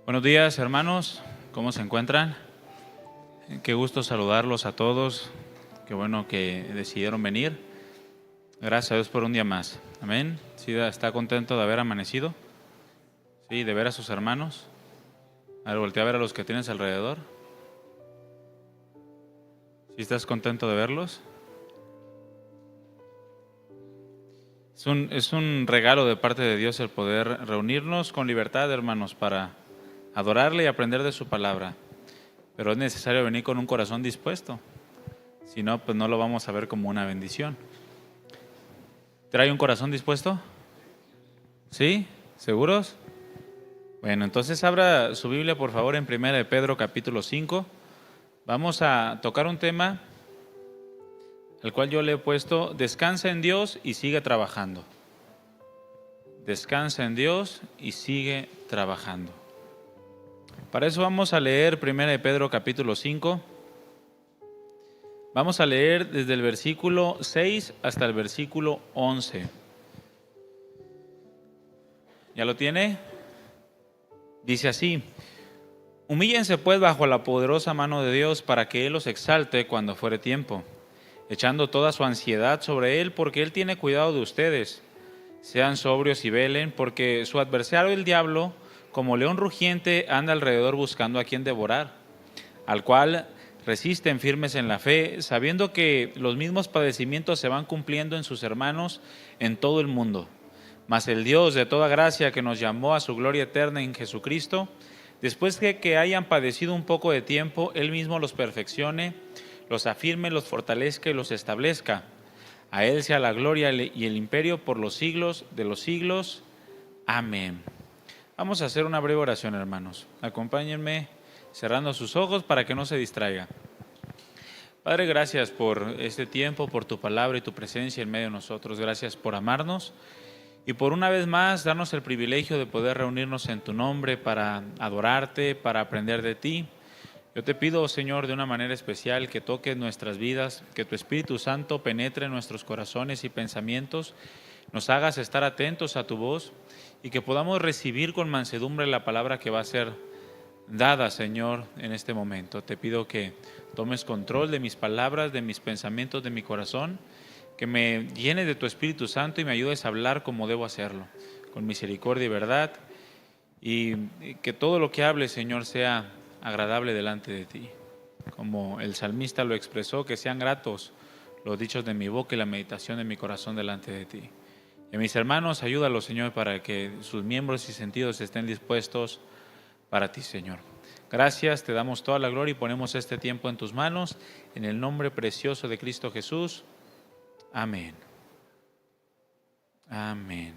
Buenos días, hermanos, ¿cómo se encuentran? Qué gusto saludarlos a todos, qué bueno que decidieron venir. Gracias a Dios por un día más, amén. ¿Sí está contento de haber amanecido? ¿Sí, de ver a sus hermanos? A ver, voltea a ver a los que tienes alrededor. ¿Sí estás contento de verlos? Es un regalo de parte de Dios el poder reunirnos con libertad, hermanos, para adorarle y aprender de su palabra. Pero es necesario venir con un corazón dispuesto. Si no, pues no lo vamos a ver como una bendición. ¿Trae un corazón dispuesto? ¿Sí? ¿Seguros? Bueno, entonces abra su Biblia, por favor, en 1 de Pedro, capítulo 5. Vamos a tocar un tema al cual yo le he puesto: descansa en Dios y sigue trabajando. Descansa en Dios y sigue trabajando. Para eso vamos a leer 1 de Pedro, capítulo 5. Vamos a leer desde el versículo 6 hasta el versículo 11. ¿Ya lo tiene? Dice así: humíllense pues bajo la poderosa mano de Dios, para que Él los exalte cuando fuere tiempo, echando toda su ansiedad sobre Él, porque Él tiene cuidado de ustedes. Sean sobrios y velen, porque su adversario el diablo, como león rugiente, anda alrededor buscando a quien devorar, al cual resisten firmes en la fe, sabiendo que los mismos padecimientos se van cumpliendo en sus hermanos en todo el mundo. Mas el Dios de toda gracia, que nos llamó a su gloria eterna en Jesucristo, después de que hayan padecido un poco de tiempo, Él mismo los perfeccione, los afirme, los fortalezca y los establezca. A Él sea la gloria y el imperio por los siglos de los siglos. Amén. Vamos a hacer una breve oración, hermanos. Acompáñenme cerrando sus ojos para que no se distraiga. Padre, gracias por este tiempo, por tu palabra y tu presencia en medio de nosotros. Gracias por amarnos y por una vez más darnos el privilegio de poder reunirnos en tu nombre para adorarte, para aprender de ti. Yo te pido, Señor, de una manera especial que toques nuestras vidas, que tu Espíritu Santo penetre en nuestros corazones y pensamientos, nos hagas estar atentos a tu voz y que podamos recibir con mansedumbre la palabra que va a ser dada, Señor, en este momento. Te pido que tomes control de mis palabras, de mis pensamientos, de mi corazón, que me llenes de tu Espíritu Santo y me ayudes a hablar como debo hacerlo, con misericordia y verdad, y que todo lo que hable, Señor, sea agradable delante de ti. Como el salmista lo expresó, que sean gratos los dichos de mi boca y la meditación de mi corazón delante de ti. Y a mis hermanos, ayúdalos, Señor, para que sus miembros y sentidos estén dispuestos para ti, Señor. Gracias, te damos toda la gloria y ponemos este tiempo en tus manos, en el nombre precioso de Cristo Jesús. Amén. Amén.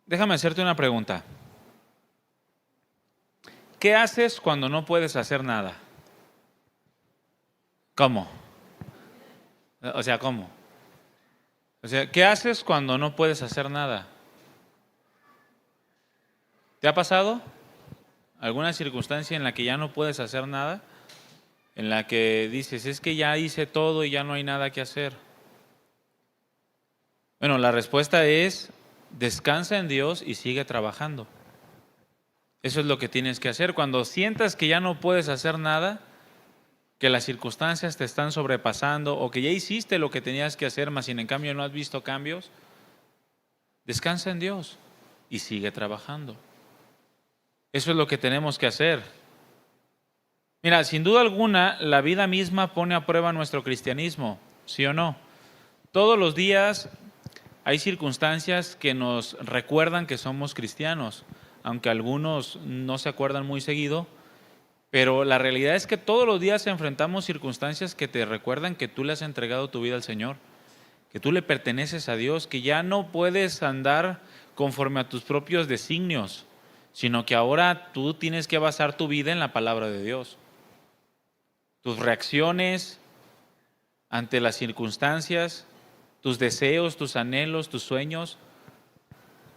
Déjame hacerte una pregunta. ¿Qué haces cuando no puedes hacer nada? ¿Cómo? O sea, ¿cómo? O sea, ¿qué haces cuando no puedes hacer nada? ¿Te ha pasado alguna circunstancia en la que ya no puedes hacer nada? En la que dices, es que ya hice todo y ya no hay nada que hacer. Bueno, la respuesta es: descansa en Dios y sigue trabajando. Eso es lo que tienes que hacer. Cuando sientas que ya no puedes hacer nada, que las circunstancias te están sobrepasando o que ya hiciste lo que tenías que hacer, mas sin en cambio no has visto cambios, descansa en Dios y sigue trabajando. Eso es lo que tenemos que hacer. Mira, sin duda alguna, la vida misma pone a prueba nuestro cristianismo, ¿sí o no? Todos los días hay circunstancias que nos recuerdan que somos cristianos, aunque algunos no se acuerdan muy seguido, pero la realidad es que todos los días enfrentamos circunstancias que te recuerdan que tú le has entregado tu vida al Señor, que tú le perteneces a Dios, que ya no puedes andar conforme a tus propios designios, sino que ahora tú tienes que basar tu vida en la palabra de Dios. Tus reacciones ante las circunstancias, tus deseos, tus anhelos, tus sueños,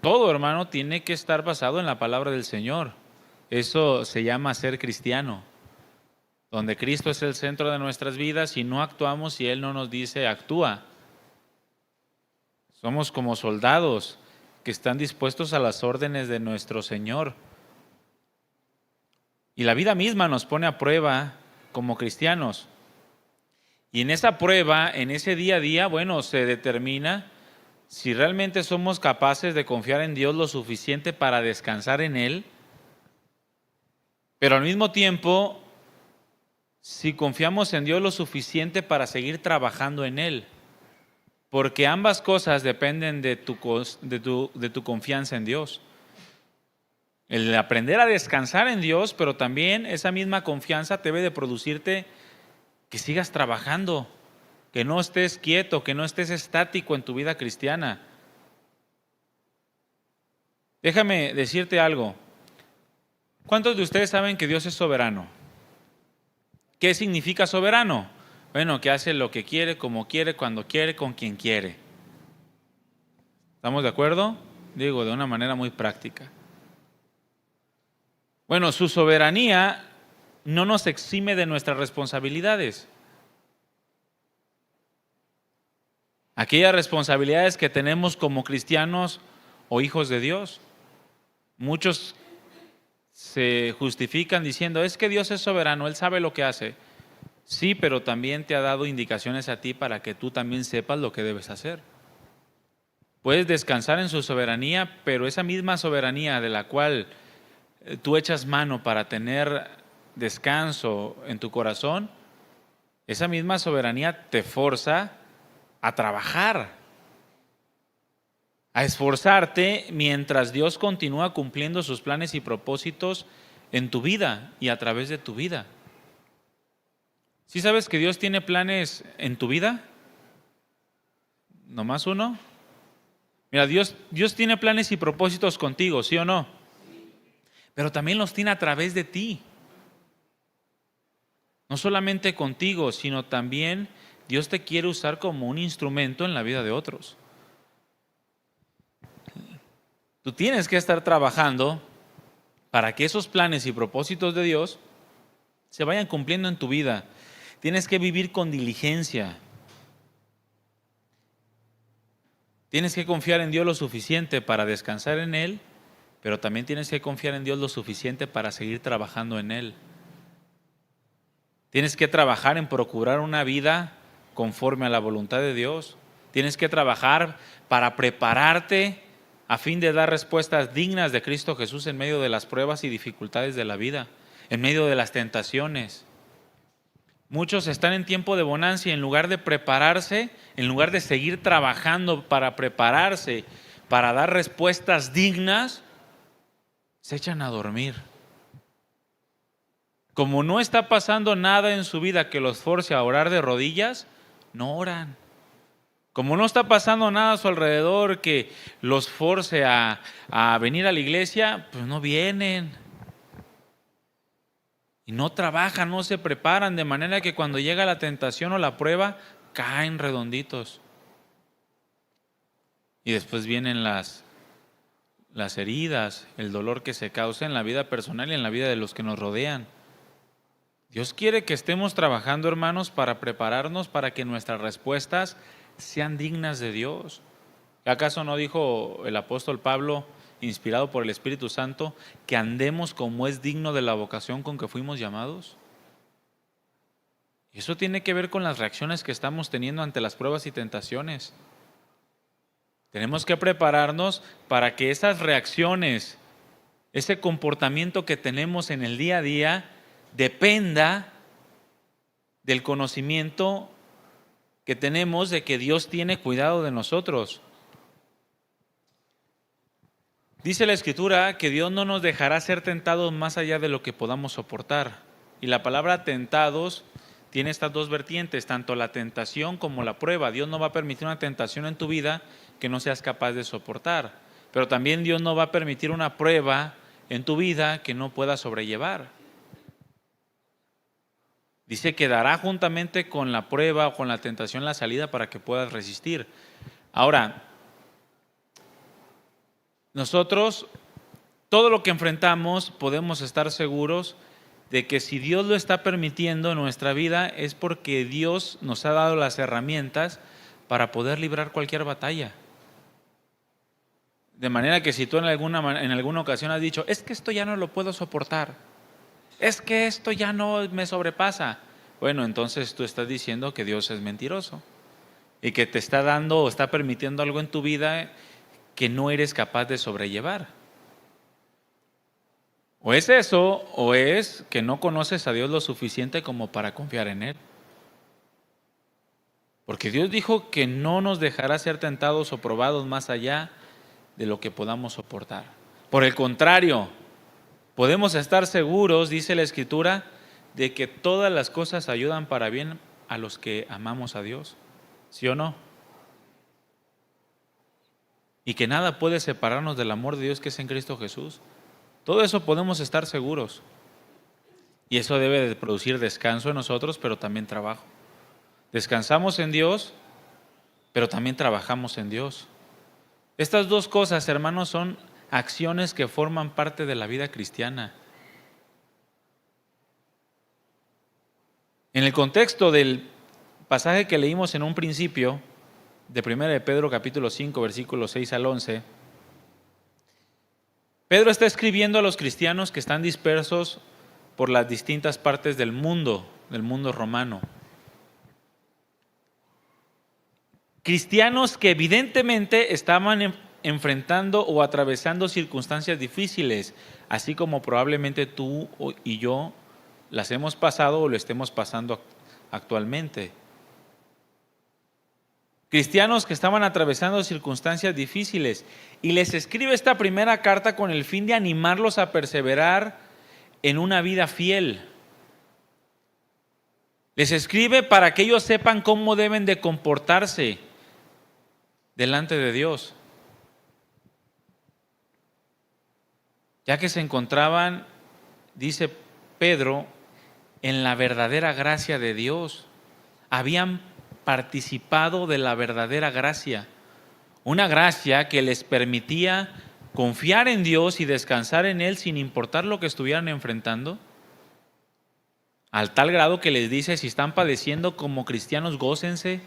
todo, hermano, tiene que estar basado en la palabra del Señor. Eso se llama ser cristiano, donde Cristo es el centro de nuestras vidas y no actuamos si Él no nos dice actúa. Somos como soldados que están dispuestos a las órdenes de nuestro Señor. Y la vida misma nos pone a prueba como cristianos. Y en esa prueba, en ese día a día, se determina si realmente somos capaces de confiar en Dios lo suficiente para descansar en Él, pero al mismo tiempo, si confiamos en Dios lo suficiente para seguir trabajando en Él. Porque ambas cosas dependen de tu confianza en Dios. El aprender a descansar en Dios, pero también esa misma confianza debe de producirte que sigas trabajando, que no estés quieto, que no estés estático en tu vida cristiana. Déjame decirte algo. ¿Cuántos de ustedes saben que Dios es soberano? ¿Qué significa soberano? Que hace lo que quiere, como quiere, cuando quiere, con quien quiere. ¿Estamos de acuerdo? Digo, de una manera muy práctica. Su soberanía no nos exime de nuestras responsabilidades. Aquellas responsabilidades que tenemos como cristianos o hijos de Dios. Muchos se justifican diciendo, es que Dios es soberano, Él sabe lo que hace. Sí, pero también te ha dado indicaciones a ti para que tú también sepas lo que debes hacer. Puedes descansar en su soberanía, pero esa misma soberanía de la cual tú echas mano para tener descanso en tu corazón, esa misma soberanía te forza a trabajar, a esforzarte mientras Dios continúa cumpliendo sus planes y propósitos en tu vida y a través de tu vida. ¿Sí sabes que Dios tiene planes en tu vida? ¿Nomás uno? Mira, Dios tiene planes y propósitos contigo, ¿sí o no? Pero también los tiene a través de ti. No solamente contigo, sino también Dios te quiere usar como un instrumento en la vida de otros. Tú tienes que estar trabajando para que esos planes y propósitos de Dios se vayan cumpliendo en tu vida. Tienes que vivir con diligencia. Tienes que confiar en Dios lo suficiente para descansar en Él, pero también tienes que confiar en Dios lo suficiente para seguir trabajando en Él. Tienes que trabajar en procurar una vida conforme a la voluntad de Dios. Tienes que trabajar para prepararte a fin de dar respuestas dignas de Cristo Jesús en medio de las pruebas y dificultades de la vida, en medio de las tentaciones. Muchos están en tiempo de bonanza y en lugar de prepararse, en lugar de seguir trabajando para prepararse, para dar respuestas dignas, se echan a dormir. Como no está pasando nada en su vida que los force a orar de rodillas, no oran. Como no está pasando nada a su alrededor que los force a venir a la iglesia, pues no vienen. Y no trabajan, no se preparan, de manera que cuando llega la tentación o la prueba, caen redonditos. Y después vienen las heridas, el dolor que se causa en la vida personal y en la vida de los que nos rodean. Dios quiere que estemos trabajando, hermanos, para prepararnos para que nuestras respuestas sean dignas de Dios. ¿Acaso no dijo el apóstol Pablo, inspirado por el Espíritu Santo, que andemos como es digno de la vocación con que fuimos llamados? Y eso tiene que ver con las reacciones que estamos teniendo ante las pruebas y tentaciones. Tenemos que prepararnos para que esas reacciones, ese comportamiento que tenemos en el día a día, dependa del conocimiento que tenemos de que Dios tiene cuidado de nosotros. Dice la Escritura que Dios no nos dejará ser tentados más allá de lo que podamos soportar. Y la palabra tentados tiene estas dos vertientes, tanto la tentación como la prueba. Dios no va a permitir una tentación en tu vida que no seas capaz de soportar. Pero también Dios no va a permitir una prueba en tu vida que no puedas sobrellevar. Dice que dará juntamente con la prueba o con la tentación la salida para que puedas resistir. Ahora, nosotros, todo lo que enfrentamos, podemos estar seguros de que si Dios lo está permitiendo en nuestra vida es porque Dios nos ha dado las herramientas para poder librar cualquier batalla. De manera que si tú en alguna ocasión has dicho, es que esto ya no lo puedo soportar, es que esto ya no me sobrepasa, bueno, entonces tú estás diciendo que Dios es mentiroso y que te está dando o está permitiendo algo en tu vida que no eres capaz de sobrellevar. O es eso, o es que no conoces a Dios lo suficiente como para confiar en Él. Porque Dios dijo que no nos dejará ser tentados o probados más allá de lo que podamos soportar. Por el contrario, podemos estar seguros, dice la Escritura, de que todas las cosas ayudan para bien a los que amamos a Dios. ¿Sí o no? Y que nada puede separarnos del amor de Dios que es en Cristo Jesús. Todo eso podemos estar seguros. Y eso debe de producir descanso en nosotros, pero también trabajo. Descansamos en Dios, pero también trabajamos en Dios. Estas dos cosas, hermanos, son acciones que forman parte de la vida cristiana. En el contexto del pasaje que leímos en un principio, de 1 de Pedro capítulo 5, versículos 6 al 11, Pedro está escribiendo a los cristianos que están dispersos por las distintas partes del mundo romano. Cristianos que evidentemente estaban enfrentando o atravesando circunstancias difíciles, así como probablemente tú y yo las hemos pasado o lo estemos pasando actualmente. Cristianos que estaban atravesando circunstancias difíciles y les escribe esta primera carta con el fin de animarlos a perseverar en una vida fiel. Les escribe para que ellos sepan cómo deben de comportarse delante de Dios, ya que se encontraban, dice Pedro, en la verdadera gracia de Dios. Habían participado de la verdadera gracia, una gracia que les permitía confiar en Dios y descansar en Él sin importar lo que estuvieran enfrentando, al tal grado que les dice, si están padeciendo como cristianos, gócense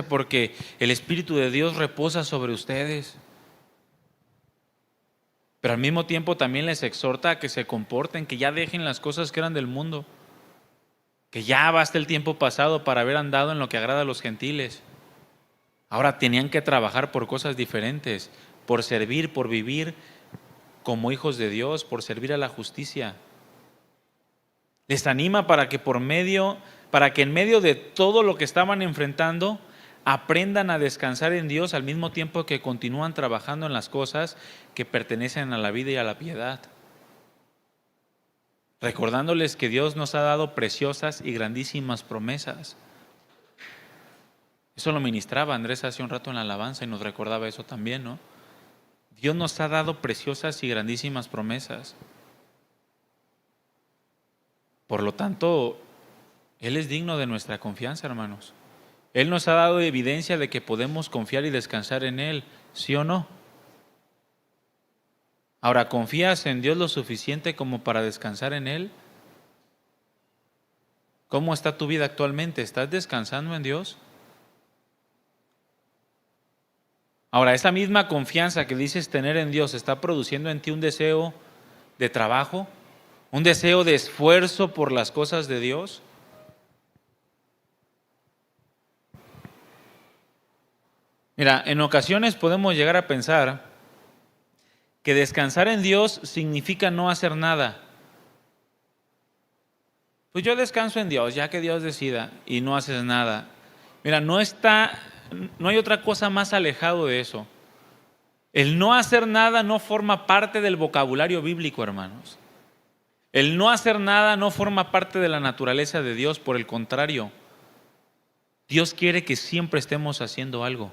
porque el Espíritu de Dios reposa sobre ustedes. Pero al mismo tiempo también les exhorta a que se comporten, que ya dejen las cosas que eran del mundo, que ya basta el tiempo pasado para haber andado en lo que agrada a los gentiles. Ahora tenían que trabajar por cosas diferentes, por servir, por vivir como hijos de Dios, por servir a la justicia. Les anima para que en medio de todo lo que estaban enfrentando, aprendan a descansar en Dios al mismo tiempo que continúan trabajando en las cosas que pertenecen a la vida y a la piedad. Recordándoles que Dios nos ha dado preciosas y grandísimas promesas. Eso lo ministraba Andrés hace un rato en la alabanza y nos recordaba eso también, ¿no? Dios nos ha dado preciosas y grandísimas promesas. Por lo tanto, Él es digno de nuestra confianza, hermanos. Él nos ha dado evidencia de que podemos confiar y descansar en Él, ¿sí o no? Ahora, ¿confías en Dios lo suficiente como para descansar en Él? ¿Cómo está tu vida actualmente? ¿Estás descansando en Dios? Ahora, esa misma confianza que dices tener en Dios está produciendo en ti un deseo de trabajo, un deseo de esfuerzo por las cosas de Dios. Mira, en ocasiones podemos llegar a pensar que descansar en Dios significa no hacer nada. Pues yo descanso en Dios, ya que Dios decida, y no haces nada. Mira, no hay otra cosa más alejado de eso. El no hacer nada no forma parte del vocabulario bíblico, hermanos. El no hacer nada no forma parte de la naturaleza de Dios, por el contrario. Dios quiere que siempre estemos haciendo algo.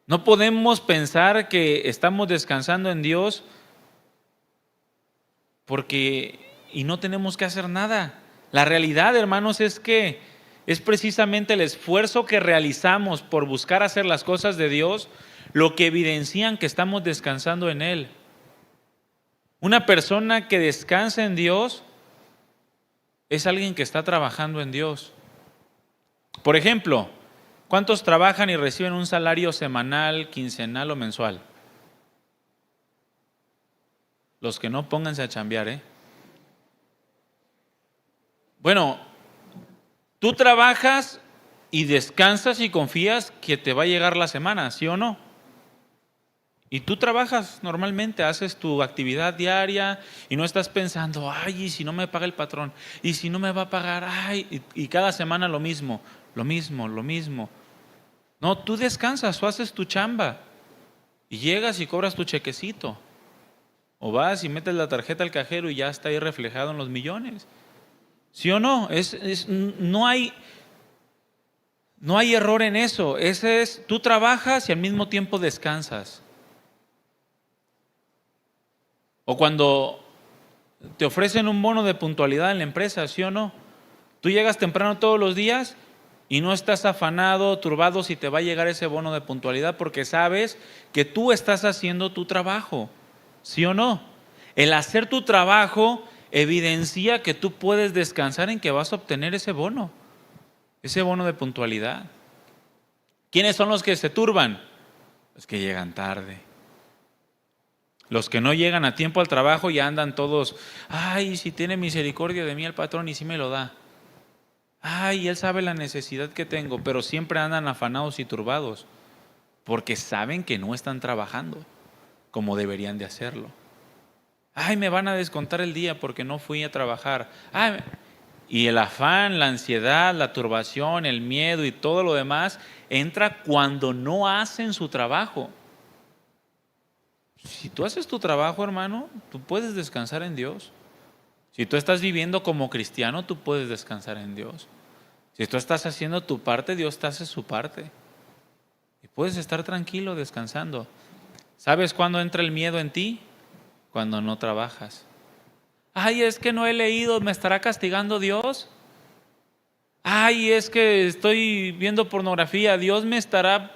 No podemos pensar que estamos descansando en Dios y no tenemos que hacer nada. La realidad, hermanos, es que es precisamente el esfuerzo que realizamos por buscar hacer las cosas de Dios lo que evidencian que estamos descansando en Él. Una persona que descansa en Dios es alguien que está trabajando en Dios. Por ejemplo, ¿cuántos trabajan y reciben un salario semanal, quincenal o mensual? Los que no, pónganse a chambear, ¿eh? Bueno, tú trabajas y descansas y confías que te va a llegar la semana, ¿sí o no? Y tú trabajas normalmente, haces tu actividad diaria y no estás pensando, ay, ¿y si no me paga el patrón? ¿Y si no me va a pagar? Ay, y cada semana lo mismo, lo mismo, lo mismo. No, tú descansas o haces tu chamba y llegas y cobras tu chequecito. O vas y metes la tarjeta al cajero y ya está ahí reflejado en los millones. ¿Sí o no? No hay error en eso. Ese es, tú trabajas y al mismo tiempo descansas. O cuando te ofrecen un bono de puntualidad en la empresa, ¿sí o no? Tú llegas temprano todos los días y no estás afanado, turbado si te va a llegar ese bono de puntualidad porque sabes que tú estás haciendo tu trabajo, ¿sí o no? El hacer tu trabajo evidencia que tú puedes descansar en que vas a obtener ese bono de puntualidad. ¿Quiénes son los que se turban? Los que llegan tarde. Los que no llegan a tiempo al trabajo ya andan todos, ay, si tiene misericordia de mí el patrón y si me lo da. Ay, él sabe la necesidad que tengo, pero siempre andan afanados y turbados, porque saben que no están trabajando como deberían de hacerlo. Ay, me van a descontar el día porque no fui a trabajar. Ay, y el afán, la ansiedad, la turbación, el miedo y todo lo demás entra cuando no hacen su trabajo. Si tú haces tu trabajo, hermano, tú puedes descansar en Dios. Si tú estás viviendo como cristiano, tú puedes descansar en Dios. Si tú estás haciendo tu parte, Dios te hace su parte. Y puedes estar tranquilo descansando. ¿Sabes cuándo entra el miedo en ti? Cuando no trabajas. Ay, es que no he leído, ¿me estará castigando Dios? Ay, es que estoy viendo pornografía, Dios me estará...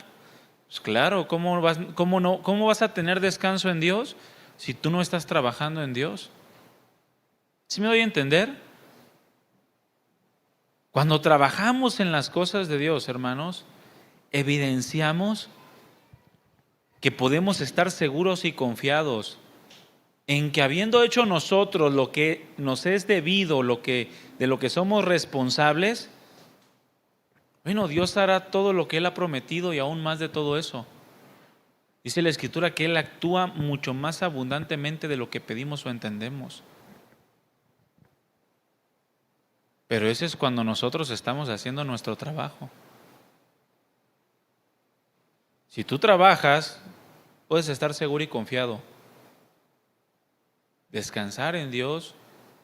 Pues claro, ¿cómo vas a tener descanso en Dios si tú no estás trabajando en Dios? ¿Sí me doy a entender? Cuando trabajamos en las cosas de Dios, hermanos, evidenciamos que podemos estar seguros y confiados en que habiendo hecho nosotros lo que nos es debido, de lo que somos responsables, bueno, Dios hará todo lo que Él ha prometido y aún más de todo eso. Dice la Escritura que Él actúa mucho más abundantemente de lo que pedimos o entendemos. Pero eso es cuando nosotros estamos haciendo nuestro trabajo. Si tú trabajas, puedes estar seguro y confiado. Descansar en Dios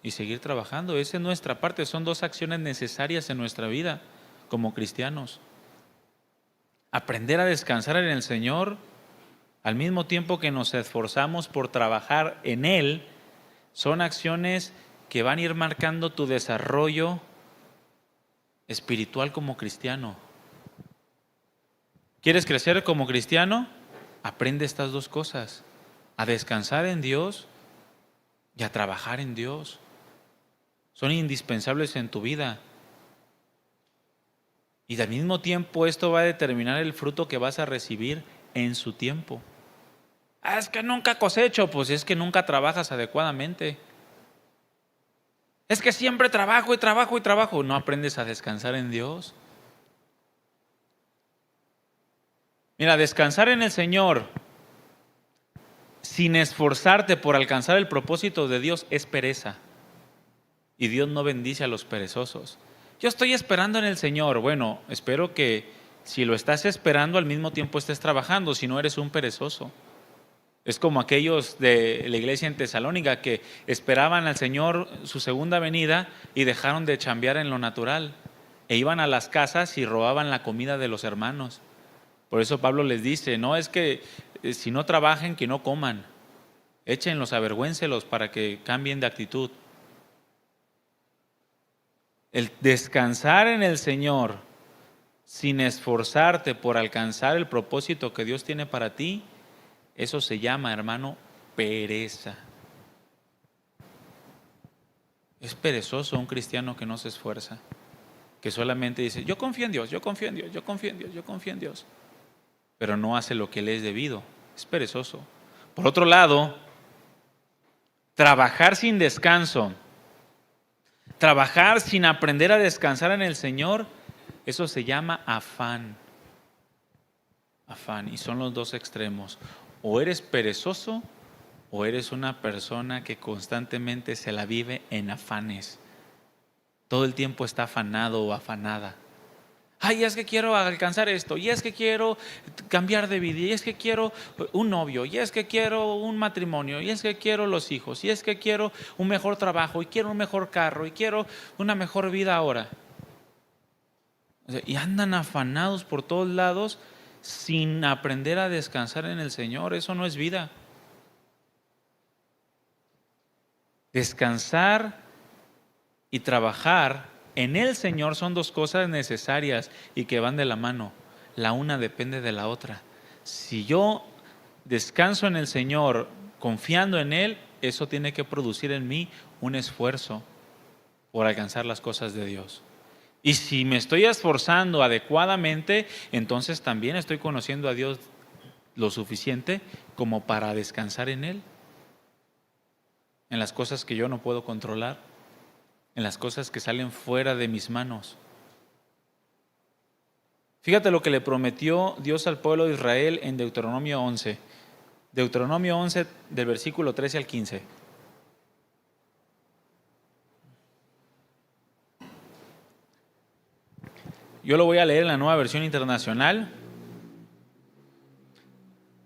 y seguir trabajando. Esa es nuestra parte. Son dos acciones necesarias en nuestra vida como cristianos. Aprender a descansar en el Señor al mismo tiempo que nos esforzamos por trabajar en Él, son acciones que van a ir marcando tu desarrollo espiritual como cristiano. ¿Quieres crecer como cristiano? Aprende estas dos cosas, a descansar en Dios y a trabajar en Dios. Son indispensables en tu vida. Y al mismo tiempo esto va a determinar el fruto que vas a recibir en su tiempo. Es que nunca cosecho, pues es que nunca trabajas adecuadamente. Es que siempre trabajo y trabajo y trabajo. No aprendes a descansar en Dios. Mira, descansar en el Señor sin esforzarte por alcanzar el propósito de Dios es pereza. Y Dios no bendice a los perezosos. Yo estoy esperando en el Señor. Bueno, espero que si lo estás esperando al mismo tiempo estés trabajando, si no eres un perezoso. Es como aquellos de la iglesia en Tesalónica que esperaban al Señor su segunda venida y dejaron de chambear en lo natural e iban a las casas y robaban la comida de los hermanos. Por eso Pablo les dice, no es que si no trabajen, que no coman. Échenlos, avergüéncelos para que cambien de actitud. El descansar en el Señor sin esforzarte por alcanzar el propósito que Dios tiene para ti, eso se llama, hermano, pereza. Es perezoso un cristiano que no se esfuerza. que solamente dice, yo confío en Dios, yo confío en Dios, yo confío en Dios, yo confío en Dios, pero no hace lo que le es debido, es perezoso. Por otro lado, trabajar sin descanso, trabajar sin aprender a descansar en el Señor, eso se llama afán. Afán, y son los dos extremos. O eres perezoso o eres una persona que constantemente se la vive en afanes. Todo el tiempo está afanado o afanada. Ay, es que quiero alcanzar esto, y es que quiero cambiar de vida, y es que quiero un novio, y es que quiero un matrimonio, y es que quiero los hijos, y es que quiero un mejor trabajo, y quiero un mejor carro, y quiero una mejor vida ahora. Y andan afanados por todos lados sin aprender a descansar en el Señor. Eso no es vida. Descansar y trabajar en el Señor son dos cosas necesarias y que van de la mano. La una depende de la otra. Si yo descanso en el Señor confiando en Él, eso tiene que producir en mí un esfuerzo por alcanzar las cosas de Dios. Y si me estoy esforzando adecuadamente, entonces también estoy conociendo a Dios lo suficiente como para descansar en Él, en las cosas que yo no puedo controlar, en las cosas que salen fuera de mis manos. Fíjate lo que le prometió Dios al pueblo de Israel en Deuteronomio 11. Deuteronomio 11 del versículo 13 al 15. Yo lo voy a leer en la Nueva Versión Internacional.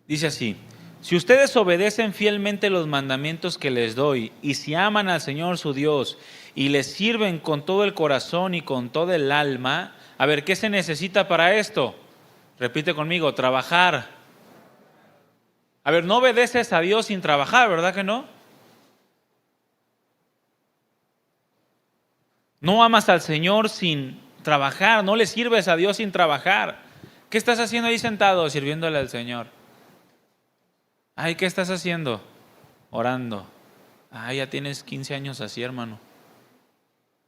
Dice así: si ustedes obedecen fielmente los mandamientos que les doy, y si aman al Señor su Dios, y les sirven con todo el corazón y con todo el alma, a ver, ¿qué se necesita para esto? Repite conmigo, trabajar. A ver, no obedeces a Dios sin trabajar, ¿verdad que no? No amas al Señor sin trabajar, no le sirves a Dios sin trabajar. ¿Qué estás haciendo ahí sentado sirviéndole al Señor? Ay, ¿qué estás haciendo? Orando. Ay, ya tienes 15 años así, hermano.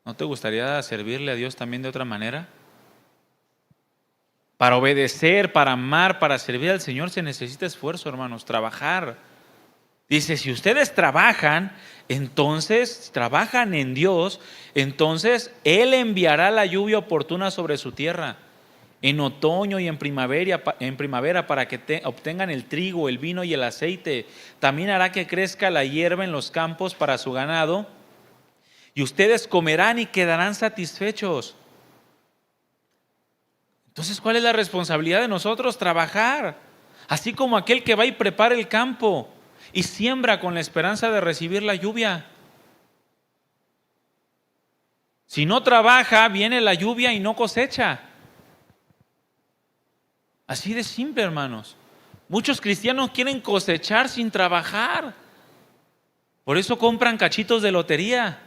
¿No te gustaría servirle a Dios también de otra manera? Para obedecer, para amar, para servir al Señor se necesita esfuerzo, hermanos, trabajar. Dice, si ustedes trabajan, entonces trabajan en Dios, entonces Él enviará la lluvia oportuna sobre su tierra, en otoño y en primavera para que obtengan el trigo, el vino y el aceite. También hará que crezca la hierba en los campos para su ganado, y ustedes comerán y quedarán satisfechos. Entonces, ¿cuál es la responsabilidad de nosotros? Trabajar, así como aquel que va y prepara el campo y siembra con la esperanza de recibir la lluvia. Si no trabaja, viene la lluvia y no cosecha. Así de simple, hermanos. Muchos cristianos quieren cosechar sin trabajar. Por eso compran cachitos de lotería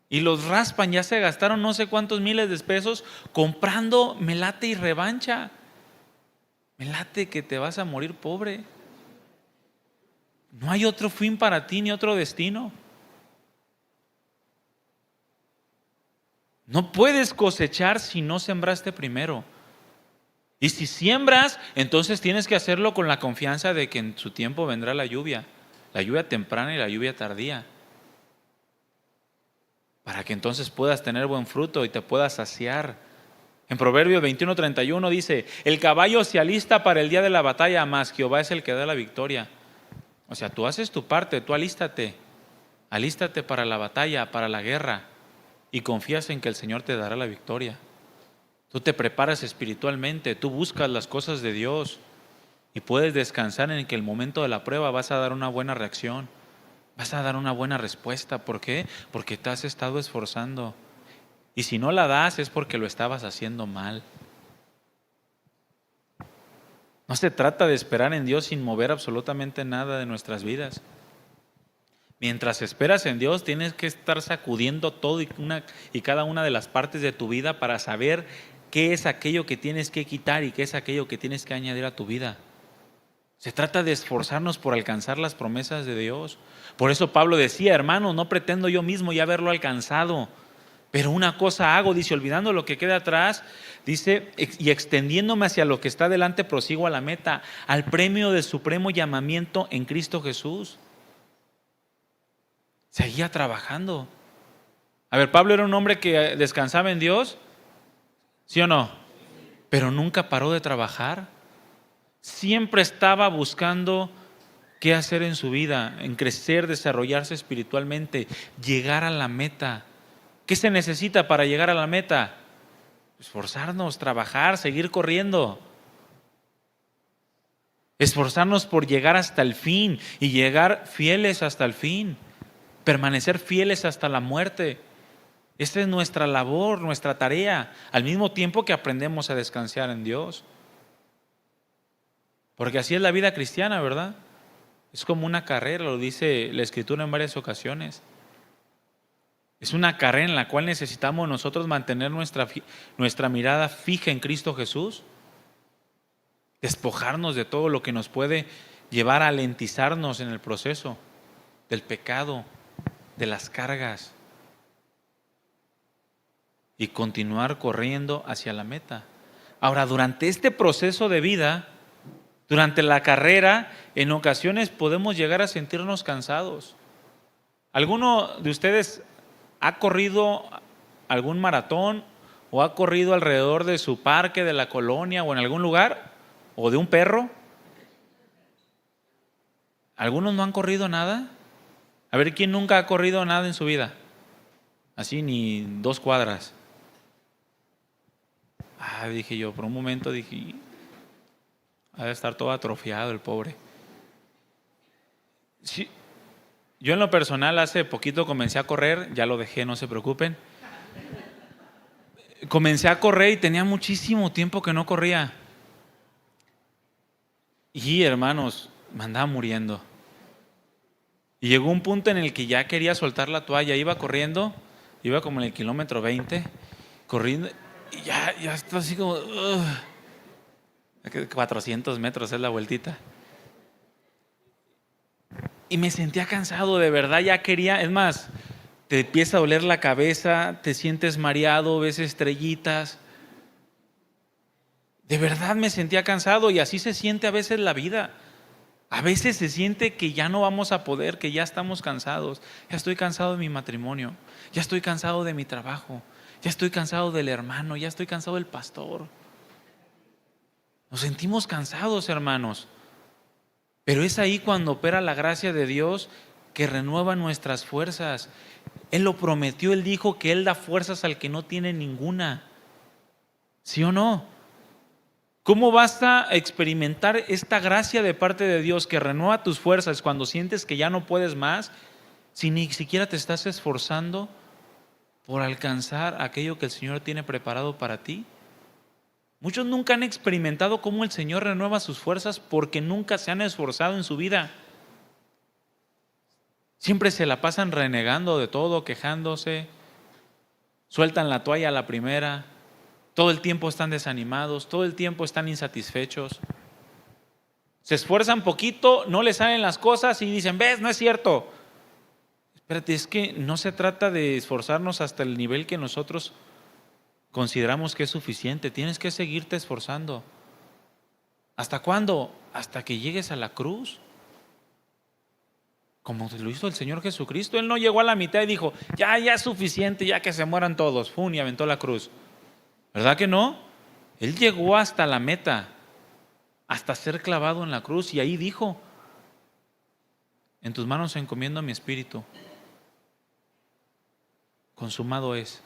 y los raspan. Ya se gastaron no sé cuántos miles de pesos comprando melate y revancha. Melate que te vas a morir pobre. No hay otro fin para ti ni otro destino. No puedes cosechar si no sembraste primero. Y si siembras, entonces tienes que hacerlo con la confianza de que en su tiempo vendrá la lluvia temprana y la lluvia tardía, para que entonces puedas tener buen fruto y te puedas saciar. En Proverbios 21:31 dice, el caballo se alista para el día de la batalla, mas Jehová es el que da la victoria. O sea, tú haces tu parte, tú alístate para la batalla, para la guerra, y confías en que el Señor te dará la victoria. Tú te preparas espiritualmente, tú buscas las cosas de Dios y puedes descansar en que el momento de la prueba vas a dar una buena reacción, vas a dar una buena respuesta. ¿Por qué? Porque te has estado esforzando. Y si no la das es porque lo estabas haciendo mal. No se trata de esperar en Dios sin mover absolutamente nada de nuestras vidas. Mientras esperas en Dios, tienes que estar sacudiendo todo y cada una de las partes de tu vida para saber qué es aquello que tienes que quitar y qué es aquello que tienes que añadir a tu vida. Se trata de esforzarnos por alcanzar las promesas de Dios. Por eso Pablo decía, hermanos, no pretendo yo mismo ya haberlo alcanzado, Pero una cosa hago, dice, olvidando lo que queda atrás, dice, y extendiéndome hacia lo que está delante, prosigo a la meta, al premio del supremo llamamiento en Cristo Jesús. Seguía trabajando. A ver, Pablo era un hombre que descansaba en Dios, ¿sí o no? Pero nunca paró de trabajar. Siempre estaba buscando qué hacer en su vida, en crecer, desarrollarse espiritualmente, llegar a la meta. ¿Qué se necesita para llegar a la meta? Esforzarnos, trabajar, seguir corriendo. Esforzarnos por llegar hasta el fin y llegar fieles hasta el fin. Permanecer fieles hasta la muerte. Esta es nuestra labor, nuestra tarea, al mismo tiempo que aprendemos a descansar en Dios. Porque así es la vida cristiana, ¿verdad? Es como una carrera, lo dice la Escritura en varias ocasiones. Es una carrera en la cual necesitamos nosotros mantener nuestra mirada fija en Cristo Jesús, despojarnos de todo lo que nos puede llevar a alentizarnos en el proceso del pecado, de las cargas, y continuar corriendo hacia la meta. Ahora, durante este proceso de vida, durante la carrera, en ocasiones podemos llegar a sentirnos cansados. ¿Alguno de ustedes ha corrido algún maratón o ha corrido alrededor de su parque, de la colonia o en algún lugar? ¿O de un perro? ¿Algunos no han corrido nada? A ver, ¿quién nunca ha corrido nada en su vida? Así ni 2 cuadras. Dije yo, por un momento dije, ha de estar todo atrofiado el pobre. Sí, yo en lo personal hace poquito comencé a correr, ya lo dejé, no se preocupen. Comencé a correr y tenía muchísimo tiempo que no corría. Y hermanos, me andaba muriendo. Y llegó un punto en el que ya quería soltar la toalla, iba corriendo, iba como en el kilómetro 20, corriendo, y ya está así como, 400 metros es la vueltita. Y me sentía cansado, de verdad, ya quería, es más, te empieza a doler la cabeza, te sientes mareado, ves estrellitas. De verdad me sentía cansado y así se siente a veces la vida. A veces se siente que ya no vamos a poder, que ya estamos cansados. Ya estoy cansado de mi matrimonio, ya estoy cansado de mi trabajo, ya estoy cansado del hermano, ya estoy cansado del pastor. Nos sentimos cansados, hermanos. Pero es ahí cuando opera la gracia de Dios que renueva nuestras fuerzas. Él lo prometió, Él dijo que Él da fuerzas al que no tiene ninguna. ¿Sí o no? ¿Cómo vas a experimentar esta gracia de parte de Dios que renueva tus fuerzas cuando sientes que ya no puedes más, si ni siquiera te estás esforzando por alcanzar aquello que el Señor tiene preparado para ti? Muchos nunca han experimentado cómo el Señor renueva sus fuerzas porque nunca se han esforzado en su vida. Siempre se la pasan renegando de todo, quejándose, sueltan la toalla a la primera, todo el tiempo están desanimados, todo el tiempo están insatisfechos. Se esfuerzan poquito, no les salen las cosas y dicen, ¿ves? No es cierto. Espérate, es que no se trata de esforzarnos hasta el nivel que nosotros consideramos que es suficiente. Tienes que seguirte esforzando. ¿Hasta cuándo? Hasta que llegues a la cruz. Como lo hizo el Señor Jesucristo. Él no llegó a la mitad y dijo, ya es suficiente, ya que se mueran todos. ¡Fum! Y aventó la cruz. ¿Verdad que no? Él llegó hasta la meta, hasta ser clavado en la cruz. Y ahí dijo, en tus manos encomiendo mi espíritu. Consumado es.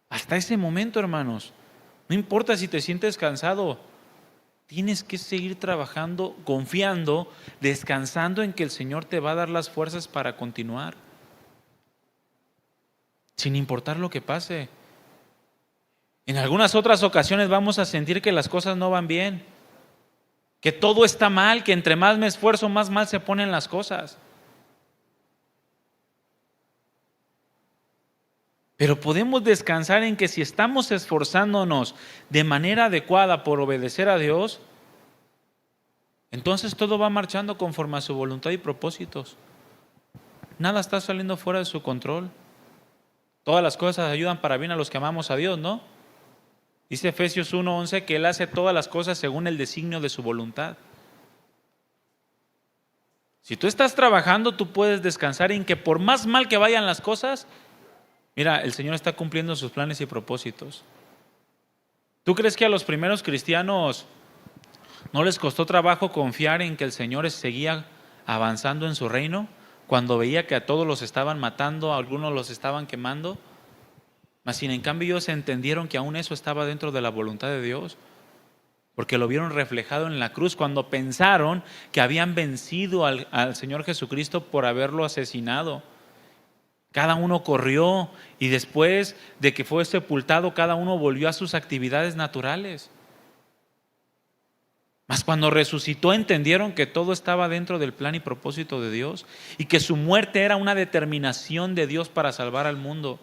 Hasta ese momento, hermanos, no importa si te sientes cansado, tienes que seguir trabajando, confiando, descansando en que el Señor te va a dar las fuerzas para continuar, sin importar lo que pase. En algunas otras ocasiones vamos a sentir que las cosas no van bien, que todo está mal, que entre más me esfuerzo, más mal se ponen las cosas. Pero podemos descansar en que si estamos esforzándonos de manera adecuada por obedecer a Dios, entonces todo va marchando conforme a su voluntad y propósitos. Nada está saliendo fuera de su control. Todas las cosas ayudan para bien a los que amamos a Dios, ¿no? Dice Efesios 1:11 que Él hace todas las cosas según el designio de su voluntad. Si tú estás trabajando, tú puedes descansar en que por más mal que vayan las cosas, mira, el Señor está cumpliendo sus planes y propósitos. ¿Tú crees que a los primeros cristianos no les costó trabajo confiar en que el Señor seguía avanzando en su reino? Cuando veía que a todos los estaban matando, a algunos los estaban quemando. Mas sin en cambio ellos entendieron que aún eso estaba dentro de la voluntad de Dios, porque lo vieron reflejado en la cruz cuando pensaron que habían vencido al Señor Jesucristo por haberlo asesinado. Cada uno corrió y después de que fue sepultado, cada uno volvió a sus actividades naturales. Mas cuando resucitó entendieron que todo estaba dentro del plan y propósito de Dios y que su muerte era una determinación de Dios para salvar al mundo.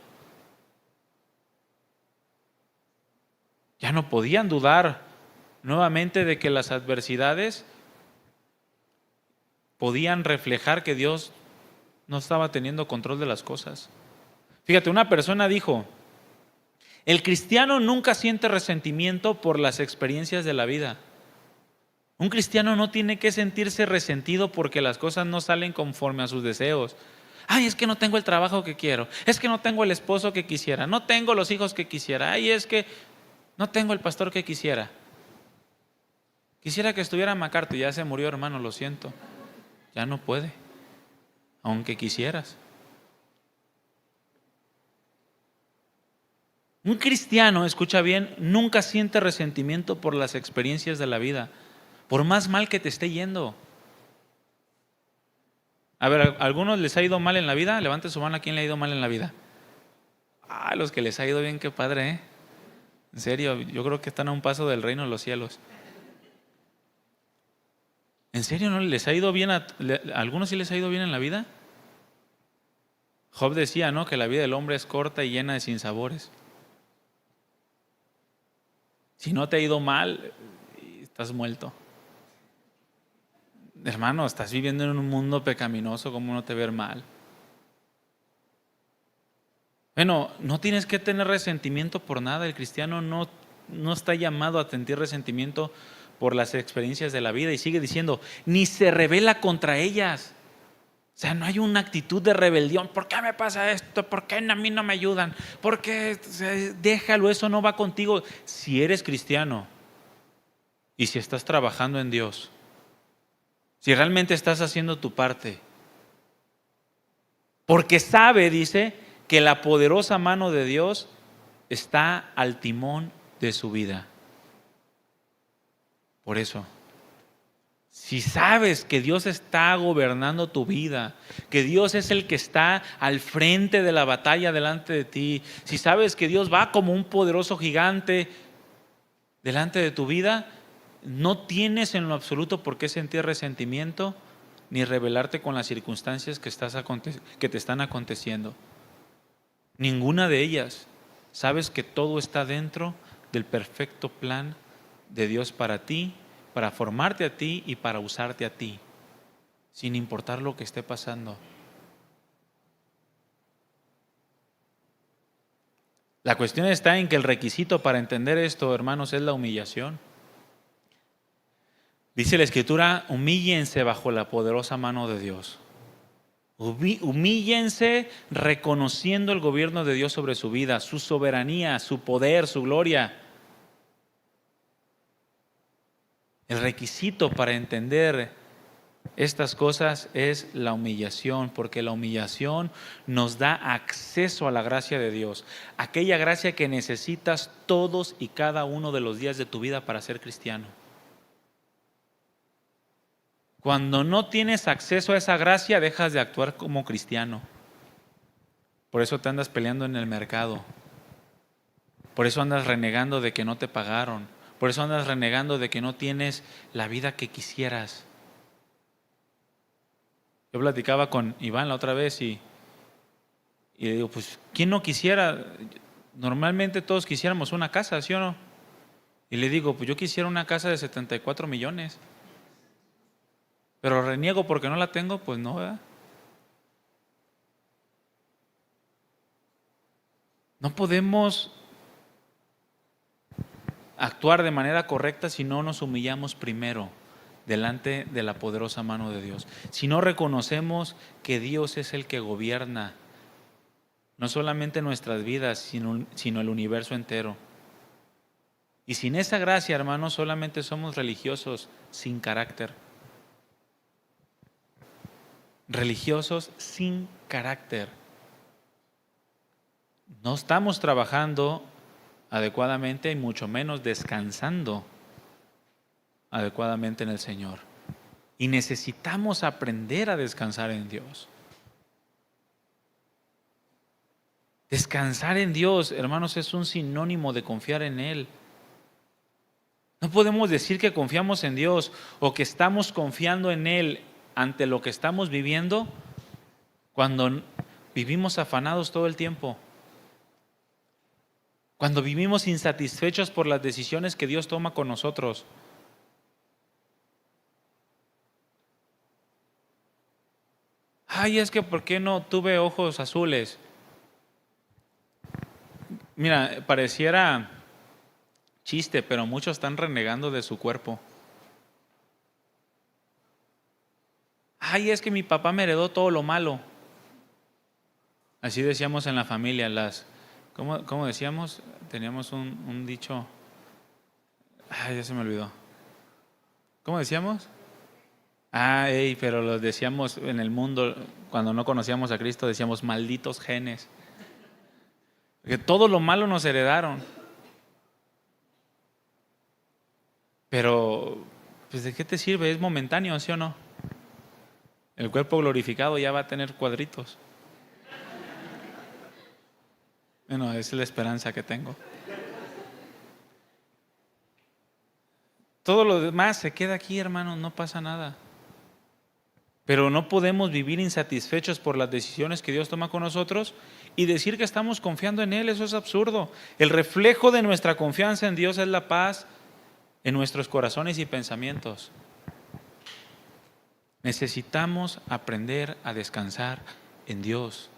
Ya no podían dudar nuevamente de que las adversidades podían reflejar que Dios no estaba teniendo control de las cosas. Fíjate, una persona dijo: el cristiano nunca siente resentimiento por las experiencias de la vida. Un cristiano no tiene que sentirse resentido porque las cosas no salen conforme a sus deseos. Ay, es que no tengo el trabajo que quiero, es que no tengo el esposo que quisiera, no tengo los hijos que quisiera, ay, es que no tengo el pastor que quisiera. Quisiera que estuviera MacArthur, ya se murió, hermano, lo siento. Ya no puede, aunque quisieras. Un cristiano, escucha bien, nunca siente resentimiento por las experiencias de la vida, por más mal que te esté yendo. A ver, ¿a algunos les ha ido mal en la vida? Levante su mano, ¿a quién le ha ido mal en la vida? Ah, los que les ha ido bien, qué padre, ¿eh? En serio, yo creo que están a un paso del reino de los cielos. ¿En serio no les ha ido bien? ¿A algunos sí les ha ido bien en la vida? Job decía, ¿no?, que la vida del hombre es corta y llena de sinsabores. Si no te ha ido mal, estás muerto. Hermano, estás viviendo en un mundo pecaminoso, ¿cómo no te ver mal? Bueno, no tienes que tener resentimiento por nada. El cristiano no está llamado a sentir resentimiento por las experiencias de la vida. Y sigue diciendo, ni se rebela contra ellas. O sea, no hay una actitud de rebelión. ¿Por qué me pasa esto? ¿Por qué a mí no me ayudan? ¿Por qué? Déjalo, eso no va contigo. Si eres cristiano y si estás trabajando en Dios, si realmente estás haciendo tu parte, porque sabe, dice, que la poderosa mano de Dios está al timón de su vida. Por eso, si sabes que Dios está gobernando tu vida, que Dios es el que está al frente de la batalla delante de ti, si sabes que Dios va como un poderoso gigante delante de tu vida, no tienes en lo absoluto por qué sentir resentimiento ni rebelarte con las circunstancias que te están aconteciendo. Ninguna de ellas. Sabes que todo está dentro del perfecto plan de Dios para ti, para formarte a ti y para usarte a ti, sin importar lo que esté pasando. La cuestión está en que el requisito para entender esto, hermanos, es la humillación. Dice la Escritura, humíllense bajo la poderosa mano de Dios. Humíllense reconociendo el gobierno de Dios sobre su vida, su soberanía, su poder, su gloria. El requisito para entender estas cosas es la humillación, porque la humillación nos da acceso a la gracia de Dios, aquella gracia que necesitas todos y cada uno de los días de tu vida para ser cristiano. Cuando no tienes acceso a esa gracia, dejas de actuar como cristiano. Por eso te andas peleando en el mercado. Por eso andas renegando de que no te pagaron. Por eso andas renegando de que no tienes la vida que quisieras. Yo platicaba con Iván la otra vez y le digo, pues, ¿quién no quisiera? Normalmente todos quisiéramos una casa, ¿sí o no? Y le digo, pues yo quisiera una casa de 74 millones. Pero reniego porque no la tengo, pues no, ¿verdad? No podemos actuar de manera correcta si no nos humillamos primero delante de la poderosa mano de Dios. Si no reconocemos que Dios es el que gobierna no solamente nuestras vidas, sino el universo entero. Y sin esa gracia, hermanos, solamente somos religiosos sin carácter. Religiosos sin carácter. No estamos trabajando adecuadamente y mucho menos descansando adecuadamente en el Señor. Y necesitamos aprender a descansar en Dios. Descansar en Dios, hermanos, es un sinónimo de confiar en Él. No podemos decir que confiamos en Dios o que estamos confiando en Él ante lo que estamos viviendo cuando vivimos afanados todo el tiempo. Cuando vivimos insatisfechos por las decisiones que Dios toma con nosotros. Ay, es que ¿por qué no tuve ojos azules? Mira, pareciera chiste, pero muchos están renegando de su cuerpo. Ay, es que mi papá me heredó todo lo malo. Así decíamos en la familia, ¿cómo decíamos? Teníamos un dicho. Ay, ya se me olvidó. ¿Cómo decíamos? Pero lo decíamos en el mundo, cuando no conocíamos a Cristo, decíamos malditos genes. Que todo lo malo nos heredaron. Pero, pues, ¿de qué te sirve? Es momentáneo, ¿sí o no? El cuerpo glorificado ya va a tener cuadritos. Bueno, esa es la esperanza que tengo. Todo lo demás se queda aquí, hermanos, no pasa nada. Pero no podemos vivir insatisfechos por las decisiones que Dios toma con nosotros y decir que estamos confiando en Él. Eso es absurdo. El reflejo de nuestra confianza en Dios es la paz en nuestros corazones y pensamientos. Necesitamos aprender a descansar en Dios.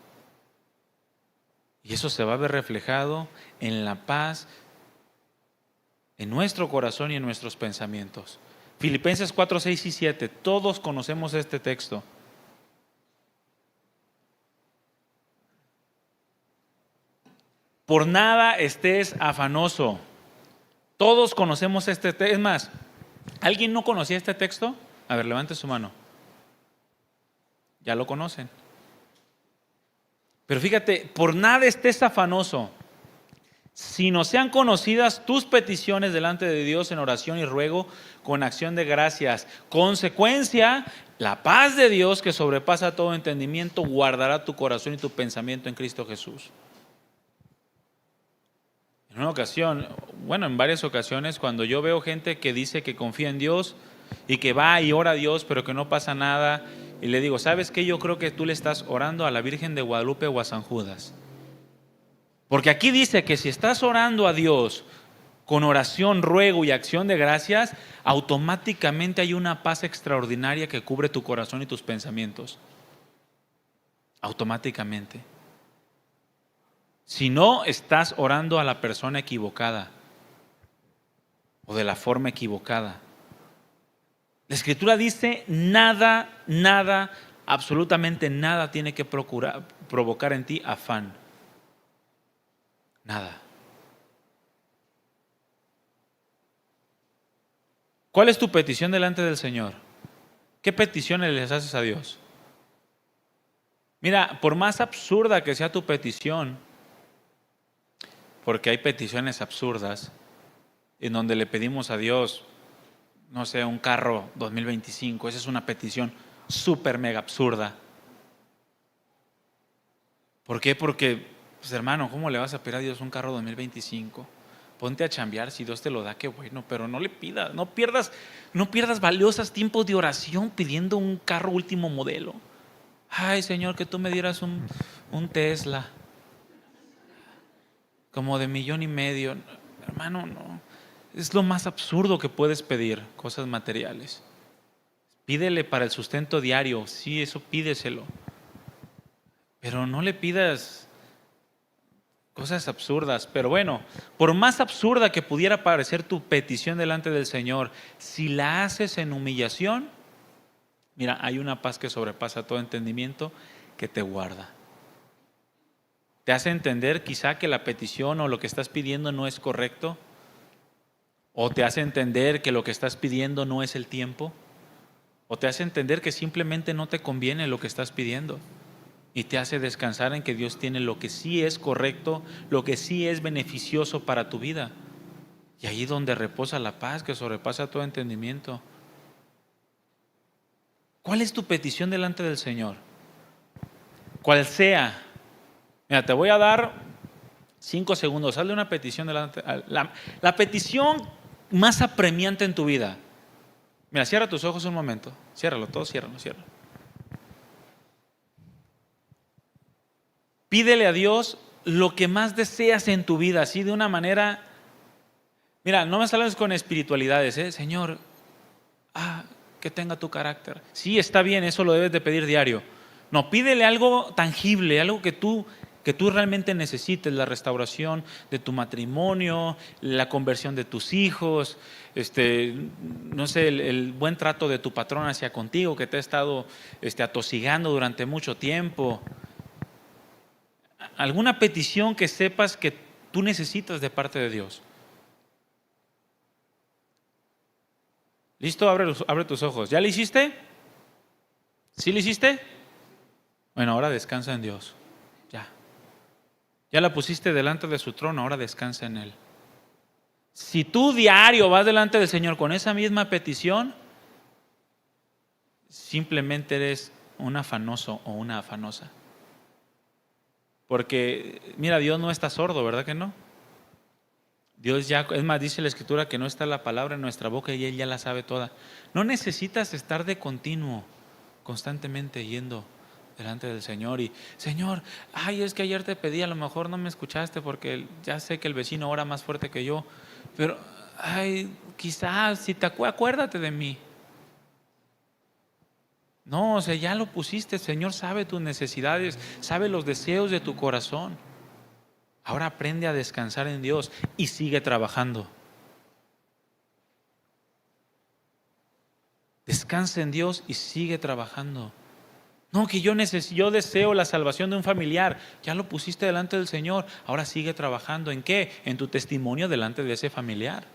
Y eso se va a ver reflejado en la paz en nuestro corazón y en nuestros pensamientos. Filipenses 4, 6 y 7. Todos conocemos este texto. Por nada estés afanoso. Todos conocemos este texto. Es más, ¿alguien no conocía este texto? A ver, levante su mano. Ya lo conocen. Pero fíjate, por nada estés afanoso, sino sean conocidas tus peticiones delante de Dios en oración y ruego con acción de gracias. Consecuencia, la paz de Dios que sobrepasa todo entendimiento guardará tu corazón y tu pensamiento en Cristo Jesús. En una ocasión, en varias ocasiones, cuando yo veo gente que dice que confía en Dios y que va y ora a Dios, pero que no pasa nada, y le digo, ¿sabes qué? Yo creo que tú le estás orando a la Virgen de Guadalupe o a San Judas. Porque aquí dice que si estás orando a Dios con oración, ruego y acción de gracias, automáticamente hay una paz extraordinaria que cubre tu corazón y tus pensamientos. Automáticamente. Si no, estás orando a la persona equivocada o de la forma equivocada. La Escritura dice nada, absolutamente nada tiene que provocar en ti afán. Nada. ¿Cuál es tu petición delante del Señor? ¿Qué peticiones les haces a Dios? Mira, por más absurda que sea tu petición, porque hay peticiones absurdas en donde le pedimos a Dios, no sé, un carro 2025, esa es una petición súper mega absurda. ¿Por qué? Porque, pues hermano, ¿cómo le vas a pedir a Dios un carro 2025? Ponte a chambear, si Dios te lo da, qué bueno, pero no le pidas, no pierdas valiosos tiempos de oración pidiendo un carro último modelo. Ay, Señor, que tú me dieras un Tesla, como de 1.5 millones. Hermano, no. Es lo más absurdo que puedes pedir, cosas materiales. Pídele para el sustento diario, sí, eso pídeselo. Pero no le pidas Cosas absurdas, pero bueno, por más absurda que pudiera parecer tu petición delante del Señor, si la haces en humillación, mira, hay una paz que sobrepasa todo entendimiento que te guarda. Te hace entender quizá que la petición o lo que estás pidiendo no es correcto, o te hace entender que lo que estás pidiendo no es el tiempo, o te hace entender que simplemente no te conviene lo que estás pidiendo. Y te hace descansar en que Dios tiene lo que sí es correcto, lo que sí es beneficioso para tu vida. Y ahí donde reposa la paz que sobrepasa todo entendimiento. ¿Cuál es tu petición delante del Señor? Cual sea. Mira, te voy a dar 5 segundos. Hazle una petición delante. La petición más apremiante en tu vida. Mira, cierra tus ojos un momento. Ciérralo, todos ciérralo, ciérralo. Pídele a Dios lo que más deseas en tu vida, así de una manera. Mira, no me salgas con espiritualidades, Señor, que tenga tu carácter. Sí, está bien, eso lo debes de pedir diario. No, pídele algo tangible, algo que tú realmente necesites, la restauración de tu matrimonio, la conversión de tus hijos, no sé, el buen trato de tu patrón hacia contigo, que te ha estado atosigando durante mucho tiempo. Alguna petición que sepas que tú necesitas de parte de Dios. ¿Listo? Abre tus ojos. ¿Ya lo hiciste? ¿Sí lo hiciste? Bueno, ahora descansa en Dios. Ya la pusiste delante de su trono, ahora descansa en Él. Si tú diario vas delante del Señor con esa misma petición, simplemente eres un afanoso o una afanosa. Porque, mira, Dios no está sordo, ¿verdad que no? Dios ya, es más, dice la Escritura que no está la palabra en nuestra boca y Él ya la sabe toda. No necesitas estar de continuo, constantemente yendo delante del Señor y, Señor, es que ayer te pedí, a lo mejor no me escuchaste porque ya sé que el vecino ora más fuerte que yo, pero, quizás si te acuérdate de mí. No, o sea, ya lo pusiste, el Señor sabe tus necesidades, sabe los deseos de tu corazón. Ahora aprende a descansar en Dios y sigue trabajando. Descansa en Dios y sigue trabajando. No, que yo deseo la salvación de un familiar. Ya lo pusiste delante del Señor. Ahora sigue trabajando. ¿En qué? En tu testimonio delante de ese familiar.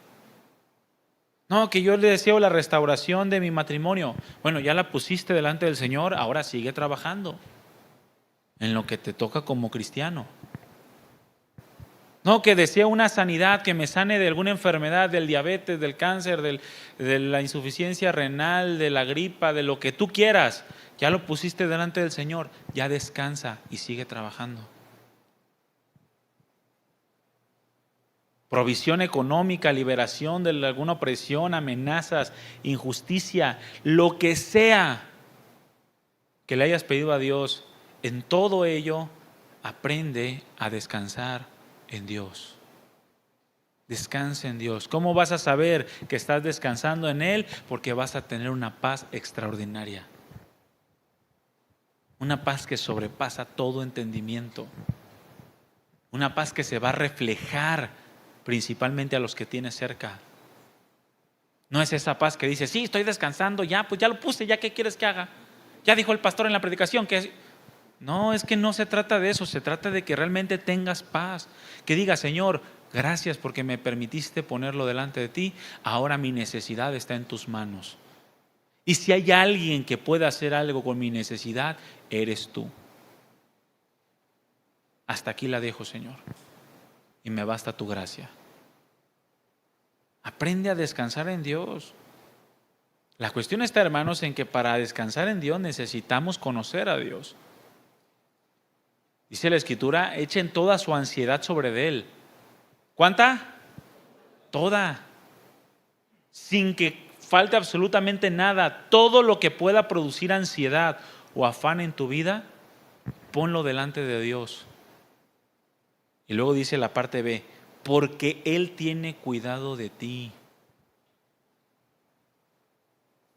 No, que yo le deseo la restauración de mi matrimonio. Bueno, ya la pusiste delante del Señor. Ahora sigue trabajando en lo que te toca como cristiano. No, que deseo una sanidad, que me sane de alguna enfermedad, del diabetes, del cáncer, de la insuficiencia renal, de la gripa, de lo que tú quieras. Ya lo pusiste delante del Señor, ya descansa y sigue trabajando. Provisión económica, liberación de alguna opresión, amenazas, injusticia, lo que sea que le hayas pedido a Dios, en todo ello aprende a descansar en Dios. Descansa en Dios. ¿Cómo vas a saber que estás descansando en Él? Porque vas a tener una paz extraordinaria. Una paz que sobrepasa todo entendimiento. Una paz que se va a reflejar principalmente a los que tienes cerca. No es esa paz que dice, sí, estoy descansando, ya, pues ya lo puse, ya qué quieres que haga. Ya dijo el pastor en la predicación que no, es que no se trata de eso, se trata de que realmente tengas paz. Que digas, Señor, gracias porque me permitiste ponerlo delante de ti, ahora mi necesidad está en tus manos. Y si hay alguien que pueda hacer algo con mi necesidad, eres tú. Hasta aquí la dejo, Señor, y me basta tu gracia. Aprende a descansar en Dios. La cuestión está, hermanos, en que para descansar en Dios necesitamos conocer a Dios. Dice la Escritura, echen toda su ansiedad sobre Él. ¿Cuánta? Toda. Sin que falte absolutamente nada. Todo lo que pueda producir ansiedad o afán en tu vida, ponlo delante de Dios. Y luego dice la parte B, porque Él tiene cuidado de ti.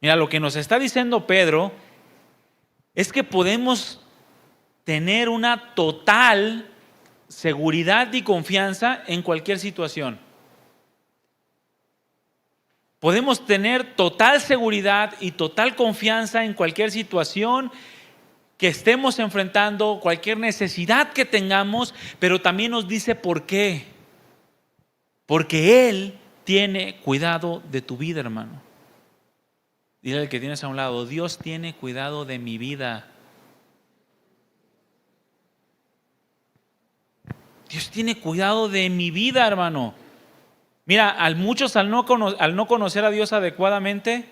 Mira, lo que nos está diciendo Pedro es que podemos tener una total seguridad y confianza en cualquier situación. Podemos tener total seguridad y total confianza en cualquier situación que estemos enfrentando, cualquier necesidad que tengamos, pero también nos dice por qué. Porque Él tiene cuidado de tu vida, hermano. Dile al que tienes a un lado: Dios tiene cuidado de mi vida. Dios tiene cuidado de mi vida, hermano. Mira, muchos al no conocer a Dios adecuadamente,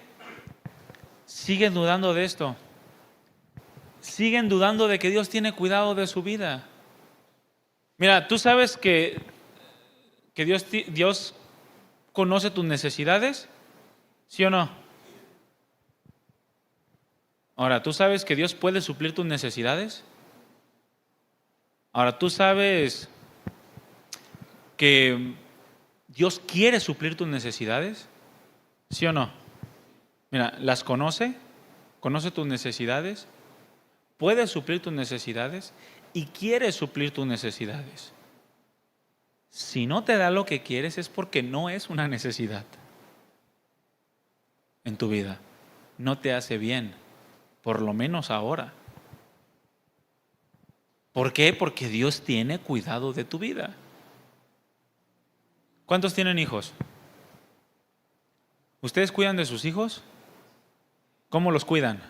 siguen dudando de esto. Siguen dudando de que Dios tiene cuidado de su vida. Mira, tú sabes que Dios conoce tus necesidades, ¿sí o no? Ahora, ¿tú sabes que Dios puede suplir tus necesidades? Ahora, ¿tú sabes que Dios quiere suplir tus necesidades? ¿Sí o no? Mira, las conoce tus necesidades, puede suplir tus necesidades y quiere suplir tus necesidades. Si no te da lo que quieres es porque no es una necesidad en tu vida. No te hace bien, por lo menos ahora. ¿Por qué? Porque Dios tiene cuidado de tu vida. ¿Cuántos tienen hijos? ¿Ustedes cuidan de sus hijos? ¿Cómo los cuidan?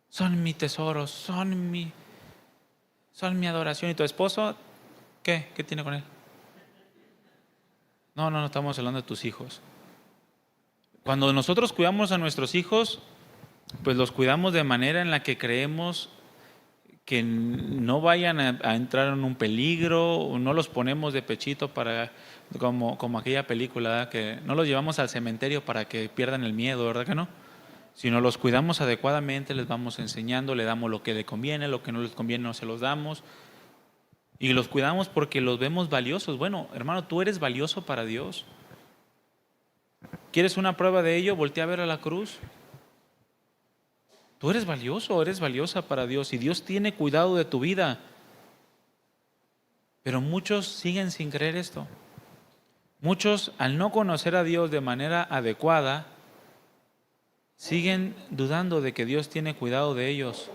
Son mi tesoro, son mi adoración. ¿Y tu esposo? ¿Qué? ¿Qué tiene con él? No estamos hablando de tus hijos. Cuando nosotros cuidamos a nuestros hijos, pues los cuidamos de manera en la que creemos que no vayan a entrar en un peligro, o no los ponemos de pechito para, como aquella película, ¿verdad? Que no los llevamos al cementerio para que pierdan el miedo, ¿verdad que no? Sino los cuidamos adecuadamente, les vamos enseñando, le damos lo que le conviene, lo que no les conviene no se los damos. Y los cuidamos porque los vemos valiosos. Bueno, hermano, tú eres valioso para Dios. ¿Quieres una prueba de ello? Voltea a ver a la cruz. Tú eres valioso, eres valiosa para Dios y Dios tiene cuidado de tu vida. Pero muchos siguen sin creer esto. Muchos, al no conocer a Dios de manera adecuada, siguen dudando de que Dios tiene cuidado de ellos.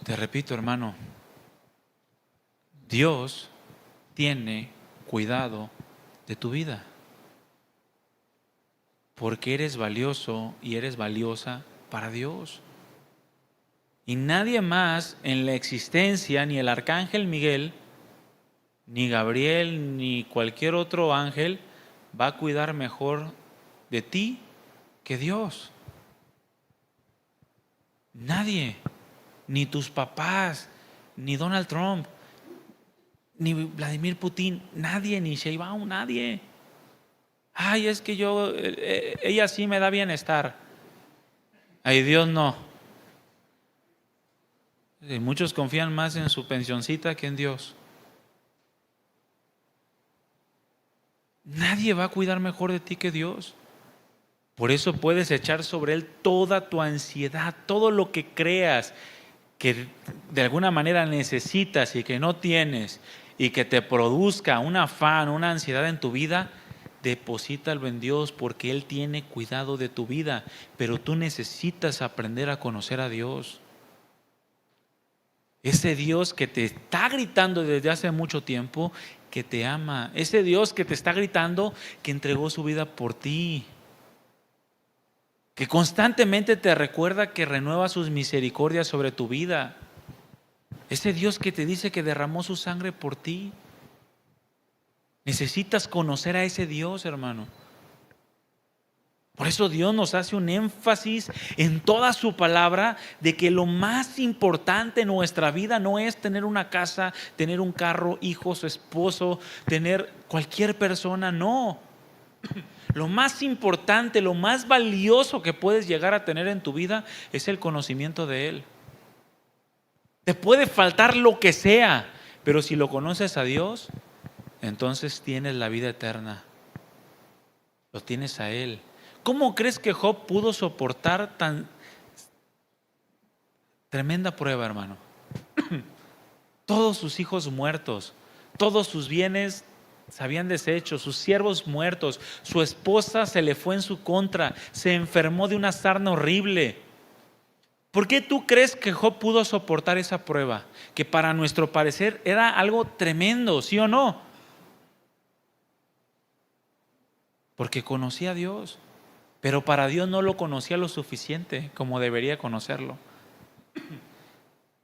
Te repito, hermano, Dios tiene cuidado de tu vida. Porque eres valioso y eres valiosa para Dios. Y nadie más en la existencia, ni el arcángel Miguel, ni Gabriel, ni cualquier otro ángel, va a cuidar mejor de ti que Dios. Nadie, ni tus papás, ni Donald Trump, ni Vladimir Putin, nadie, ni Sheinbaum, nadie. Ay, es que ella sí me da bienestar. Ay, Dios no. Muchos confían más en su pensioncita que en Dios. Nadie va a cuidar mejor de ti que Dios. Por eso puedes echar sobre Él toda tu ansiedad, todo lo que creas que de alguna manera necesitas y que no tienes y que te produzca un afán, una ansiedad en tu vida. Deposítalo en Dios porque Él tiene cuidado de tu vida, pero tú necesitas aprender a conocer a Dios. Ese Dios que te está gritando desde hace mucho tiempo que te ama, ese Dios que te está gritando que entregó su vida por ti, que constantemente te recuerda que renueva sus misericordias sobre tu vida, ese Dios que te dice que derramó su sangre por ti. Necesitas conocer a ese Dios, hermano. Por eso Dios nos hace un énfasis en toda su palabra de que lo más importante en nuestra vida no es tener una casa, tener un carro, hijos, esposo, tener cualquier persona, no. Lo más importante, lo más valioso que puedes llegar a tener en tu vida es el conocimiento de Él. Te puede faltar lo que sea, pero si lo conoces a Dios, entonces tienes la vida eterna. Lo tienes a Él. ¿Cómo crees que Job pudo soportar Tremenda prueba, hermano. Todos sus hijos muertos, todos sus bienes se habían deshecho, sus siervos muertos, su esposa se le fue en su contra, se enfermó de una sarna horrible. ¿Por qué tú crees que Job pudo soportar esa prueba? Que para nuestro parecer era algo tremendo, ¿sí o no? Porque conocía a Dios, pero para Dios no lo conocía lo suficiente como debería conocerlo.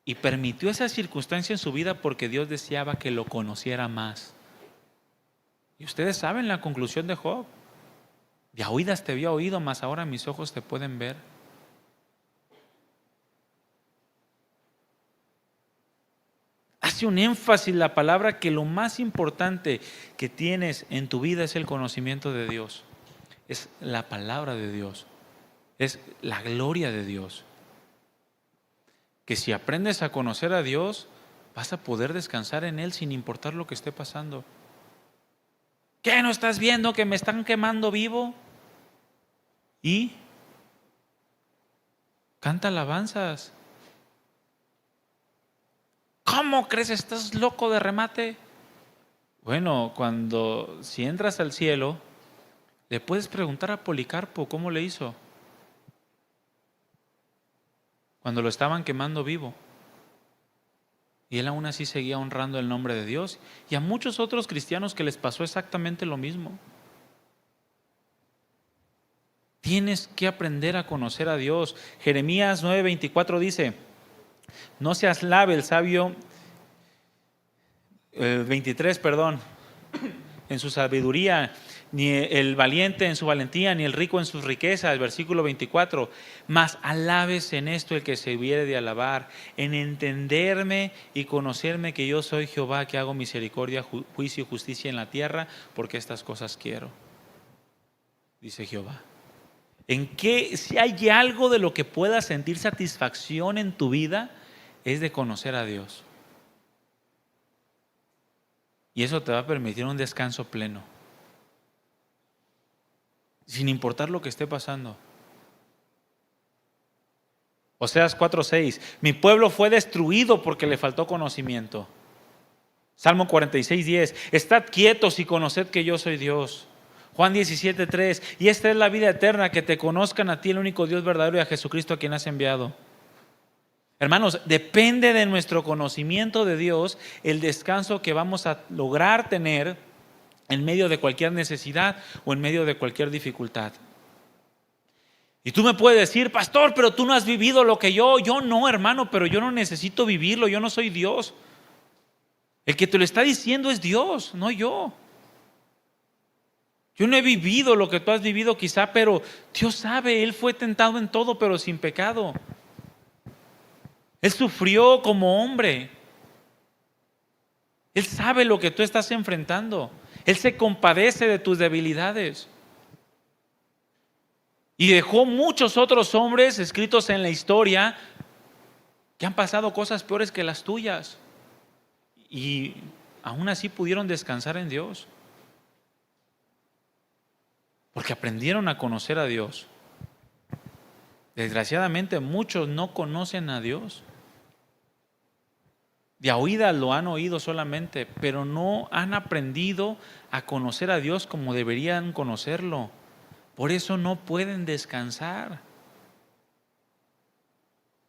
Y permitió esa circunstancia en su vida porque Dios deseaba que lo conociera más. Y ustedes saben la conclusión de Job. De a oídas te había oído, mas ahora mis ojos te pueden ver. Hace un énfasis la palabra que lo más importante que tienes en tu vida es el conocimiento de Dios. Es la palabra de Dios. Es la gloria de Dios. Que si aprendes a conocer a Dios, vas a poder descansar en Él sin importar lo que esté pasando. ¿Qué no estás viendo que me están quemando vivo? Y canta alabanzas. ¿Cómo crees? ¿Estás loco de remate? Bueno, si entras al cielo, le puedes preguntar a Policarpo cómo le hizo cuando lo estaban quemando vivo. Y él aún así seguía honrando el nombre de Dios. Y a muchos otros cristianos que les pasó exactamente lo mismo. Tienes que aprender a conocer a Dios. Jeremías 9:24 dice: no se alabe el sabio, 23, perdón, en su sabiduría, ni el valiente en su valentía, ni el rico en sus riquezas. Versículo 24: mas alabes en esto el que se hubiere de alabar, en entenderme y conocerme que yo soy Jehová, que hago misericordia, juicio y justicia en la tierra, porque estas cosas quiero, dice Jehová. En que si hay algo de lo que puedas sentir satisfacción en tu vida, es de conocer a Dios. Y eso te va a permitir un descanso pleno, sin importar lo que esté pasando. Oseas 4:6: mi pueblo fue destruido porque le faltó conocimiento. Salmo 46:10: estad quietos y conoced que yo soy Dios. Juan 17:3: y esta es la vida eterna, que te conozcan a ti, el único Dios verdadero, y a Jesucristo a quien has enviado. Hermanos, depende de nuestro conocimiento de Dios el descanso que vamos a lograr tener en medio de cualquier necesidad o en medio de cualquier dificultad. Y tú me puedes decir: pastor, pero tú no has vivido lo que yo no, hermano, pero yo no necesito vivirlo, yo no soy Dios. El que te lo está diciendo es Dios, no yo. Yo no he vivido lo que tú has vivido quizá, pero Dios sabe, Él fue tentado en todo, pero sin pecado. Él sufrió como hombre. Él sabe lo que tú estás enfrentando. Él se compadece de tus debilidades. Y dejó muchos otros hombres escritos en la historia que han pasado cosas peores que las tuyas. Y aún así pudieron descansar en Dios. Porque aprendieron a conocer a Dios. Desgraciadamente muchos no conocen a Dios. De a oídas lo han oído solamente, pero no han aprendido a conocer a Dios como deberían conocerlo. Por eso no pueden descansar.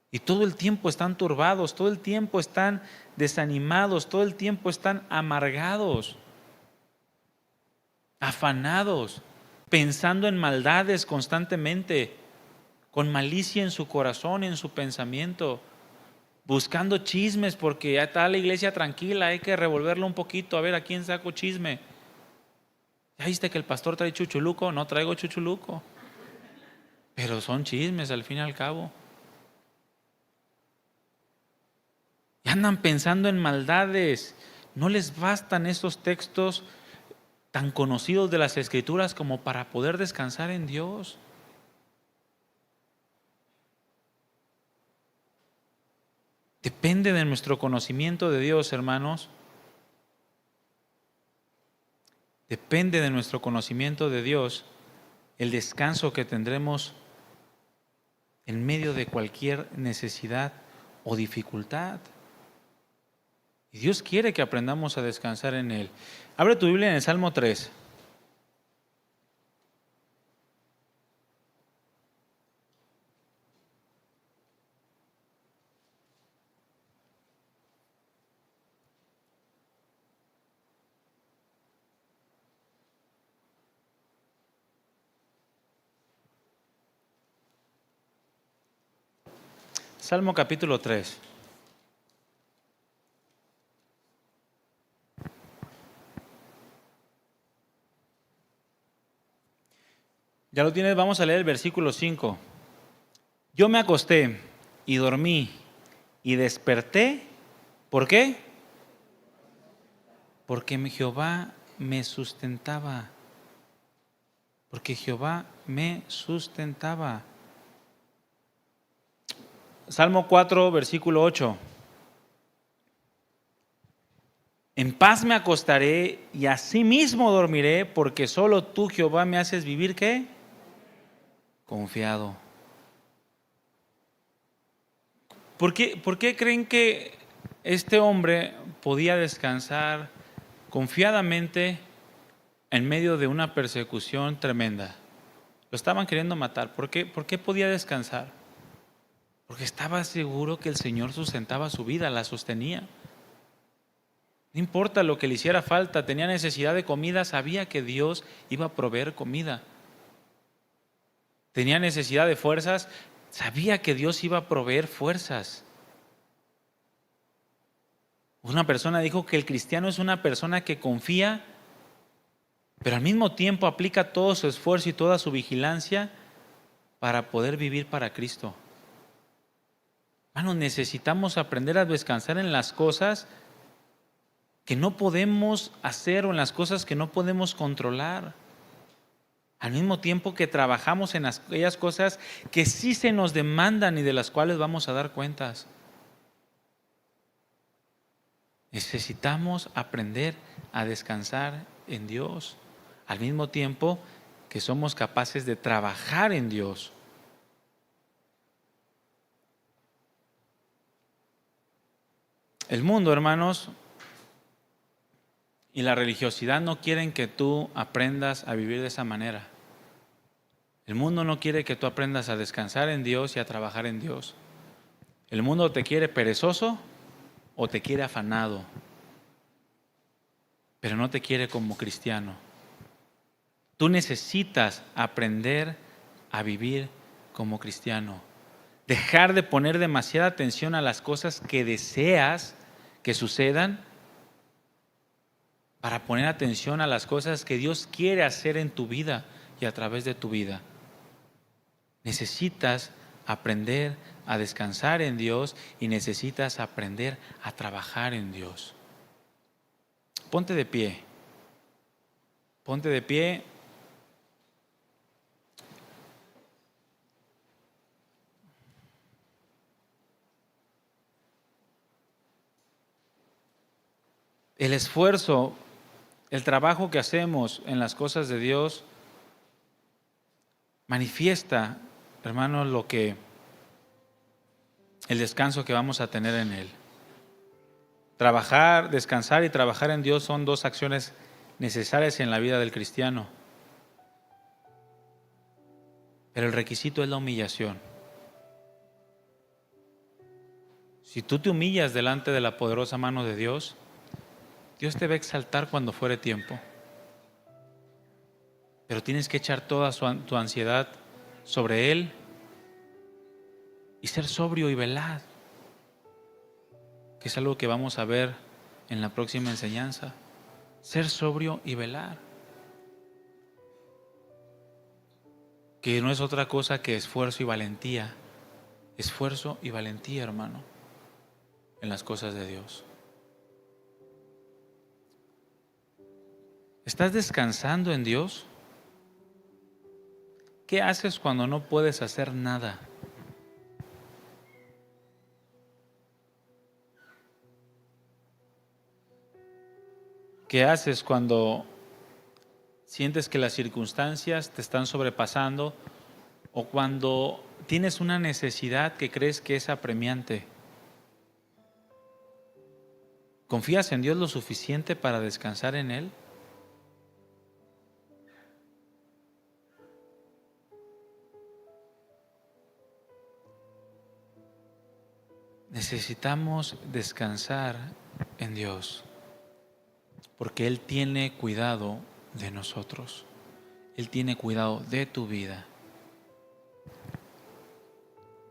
Y todo el tiempo están turbados, todo el tiempo están desanimados, todo el tiempo están amargados, afanados, pensando en maldades constantemente, con malicia en su corazón, en su pensamiento, buscando chismes porque ya está la iglesia tranquila, hay que revolverlo un poquito, a ver a quién saco chisme. ¿Ya viste que el pastor trae chuchuluco? No traigo chuchuluco, pero son chismes al fin y al cabo. Y andan pensando en maldades. No les bastan esos textos tan conocidos de las Escrituras como para poder descansar en Dios. Depende de nuestro conocimiento de Dios, hermanos. Depende de nuestro conocimiento de Dios el descanso que tendremos en medio de cualquier necesidad o dificultad. Y Dios quiere que aprendamos a descansar en Él. Abre tu Biblia en el Salmo 3. Salmo capítulo 3. Ya lo tienes, vamos a leer el versículo 5. Yo me acosté y dormí y desperté. ¿Por qué? Porque Jehová me sustentaba. Porque Jehová me sustentaba. Salmo 4, versículo 8. En paz me acostaré y asimismo dormiré, porque solo tú, Jehová, me haces vivir, ¿qué? Confiado. ¿Por qué creen que este hombre podía descansar confiadamente en medio de una persecución tremenda? Lo estaban queriendo matar. ¿Por qué podía descansar? Porque estaba seguro que el Señor sustentaba su vida, la sostenía. No importa lo que le hiciera falta, tenía necesidad de comida, sabía que Dios iba a proveer comida. Tenía necesidad de fuerzas, sabía que Dios iba a proveer fuerzas. Una persona dijo que el cristiano es una persona que confía, pero al mismo tiempo aplica todo su esfuerzo y toda su vigilancia para poder vivir para Cristo. Hermanos, necesitamos aprender a descansar en las cosas que no podemos hacer o en las cosas que no podemos controlar. Al mismo tiempo que trabajamos en aquellas cosas que sí se nos demandan y de las cuales vamos a dar cuentas. Necesitamos aprender a descansar en Dios, al mismo tiempo que somos capaces de trabajar en Dios. El mundo, hermanos, y la religiosidad no quieren que tú aprendas a vivir de esa manera. El mundo no quiere que tú aprendas a descansar en Dios y a trabajar en Dios. El mundo te quiere perezoso o te quiere afanado, pero no te quiere como cristiano. Tú necesitas aprender a vivir como cristiano. Dejar de poner demasiada atención a las cosas que deseas que sucedan para poner atención a las cosas que Dios quiere hacer en tu vida y a través de tu vida. Necesitas aprender a descansar en Dios y necesitas aprender a trabajar en Dios. Ponte de pie. Ponte de pie. El esfuerzo, el trabajo que hacemos en las cosas de Dios manifiesta, hermanos, el descanso que vamos a tener en Él. Trabajar, descansar y trabajar en Dios son dos acciones necesarias en la vida del cristiano. Pero el requisito es la humillación. Si tú te humillas delante de la poderosa mano de Dios, Dios te va a exaltar cuando fuere tiempo. Pero tienes que echar toda tu ansiedad sobre Él y ser sobrio y velad, que es algo que vamos a ver en la próxima enseñanza. Ser sobrio y velar, que no es otra cosa que esfuerzo y valentía. Esfuerzo y valentía, hermano, en las cosas de Dios. ¿Estás descansando en Dios? ¿Qué haces cuando no puedes hacer nada? ¿Qué haces cuando sientes que las circunstancias te están sobrepasando o cuando tienes una necesidad que crees que es apremiante? ¿Confías en Dios lo suficiente para descansar en Él? Necesitamos descansar en Dios, porque Él tiene cuidado de nosotros. Él tiene cuidado de tu vida.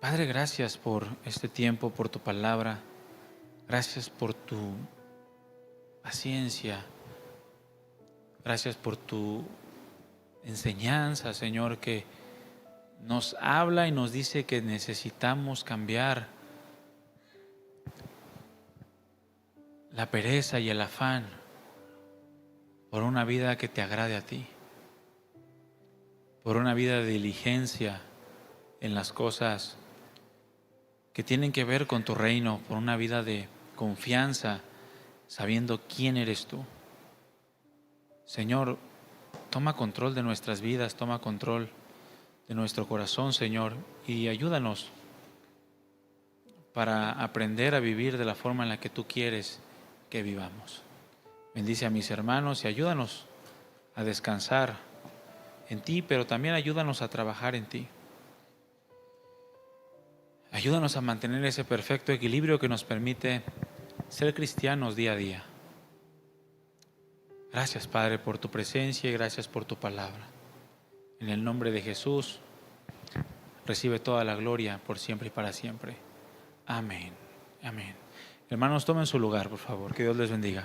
Padre, gracias por este tiempo, por tu palabra. Gracias por tu paciencia. Gracias por tu enseñanza, Señor, que nos habla y nos dice que necesitamos cambiar la pereza y el afán por una vida que te agrade a ti, por una vida de diligencia en las cosas que tienen que ver con tu reino, por una vida de confianza, sabiendo quién eres tú. Señor, toma control de nuestras vidas, toma control de nuestro corazón, Señor, y ayúdanos para aprender a vivir de la forma en la que tú quieres que vivamos. Bendice a mis hermanos y ayúdanos a descansar en ti, pero también ayúdanos a trabajar en ti. Ayúdanos a mantener ese perfecto equilibrio que nos permite ser cristianos día a día. Gracias, Padre, por tu presencia y gracias por tu palabra. En el nombre de Jesús, recibe toda la gloria por siempre y para siempre. Amén. Amén. Hermanos, tomen su lugar, por favor. Que Dios les bendiga.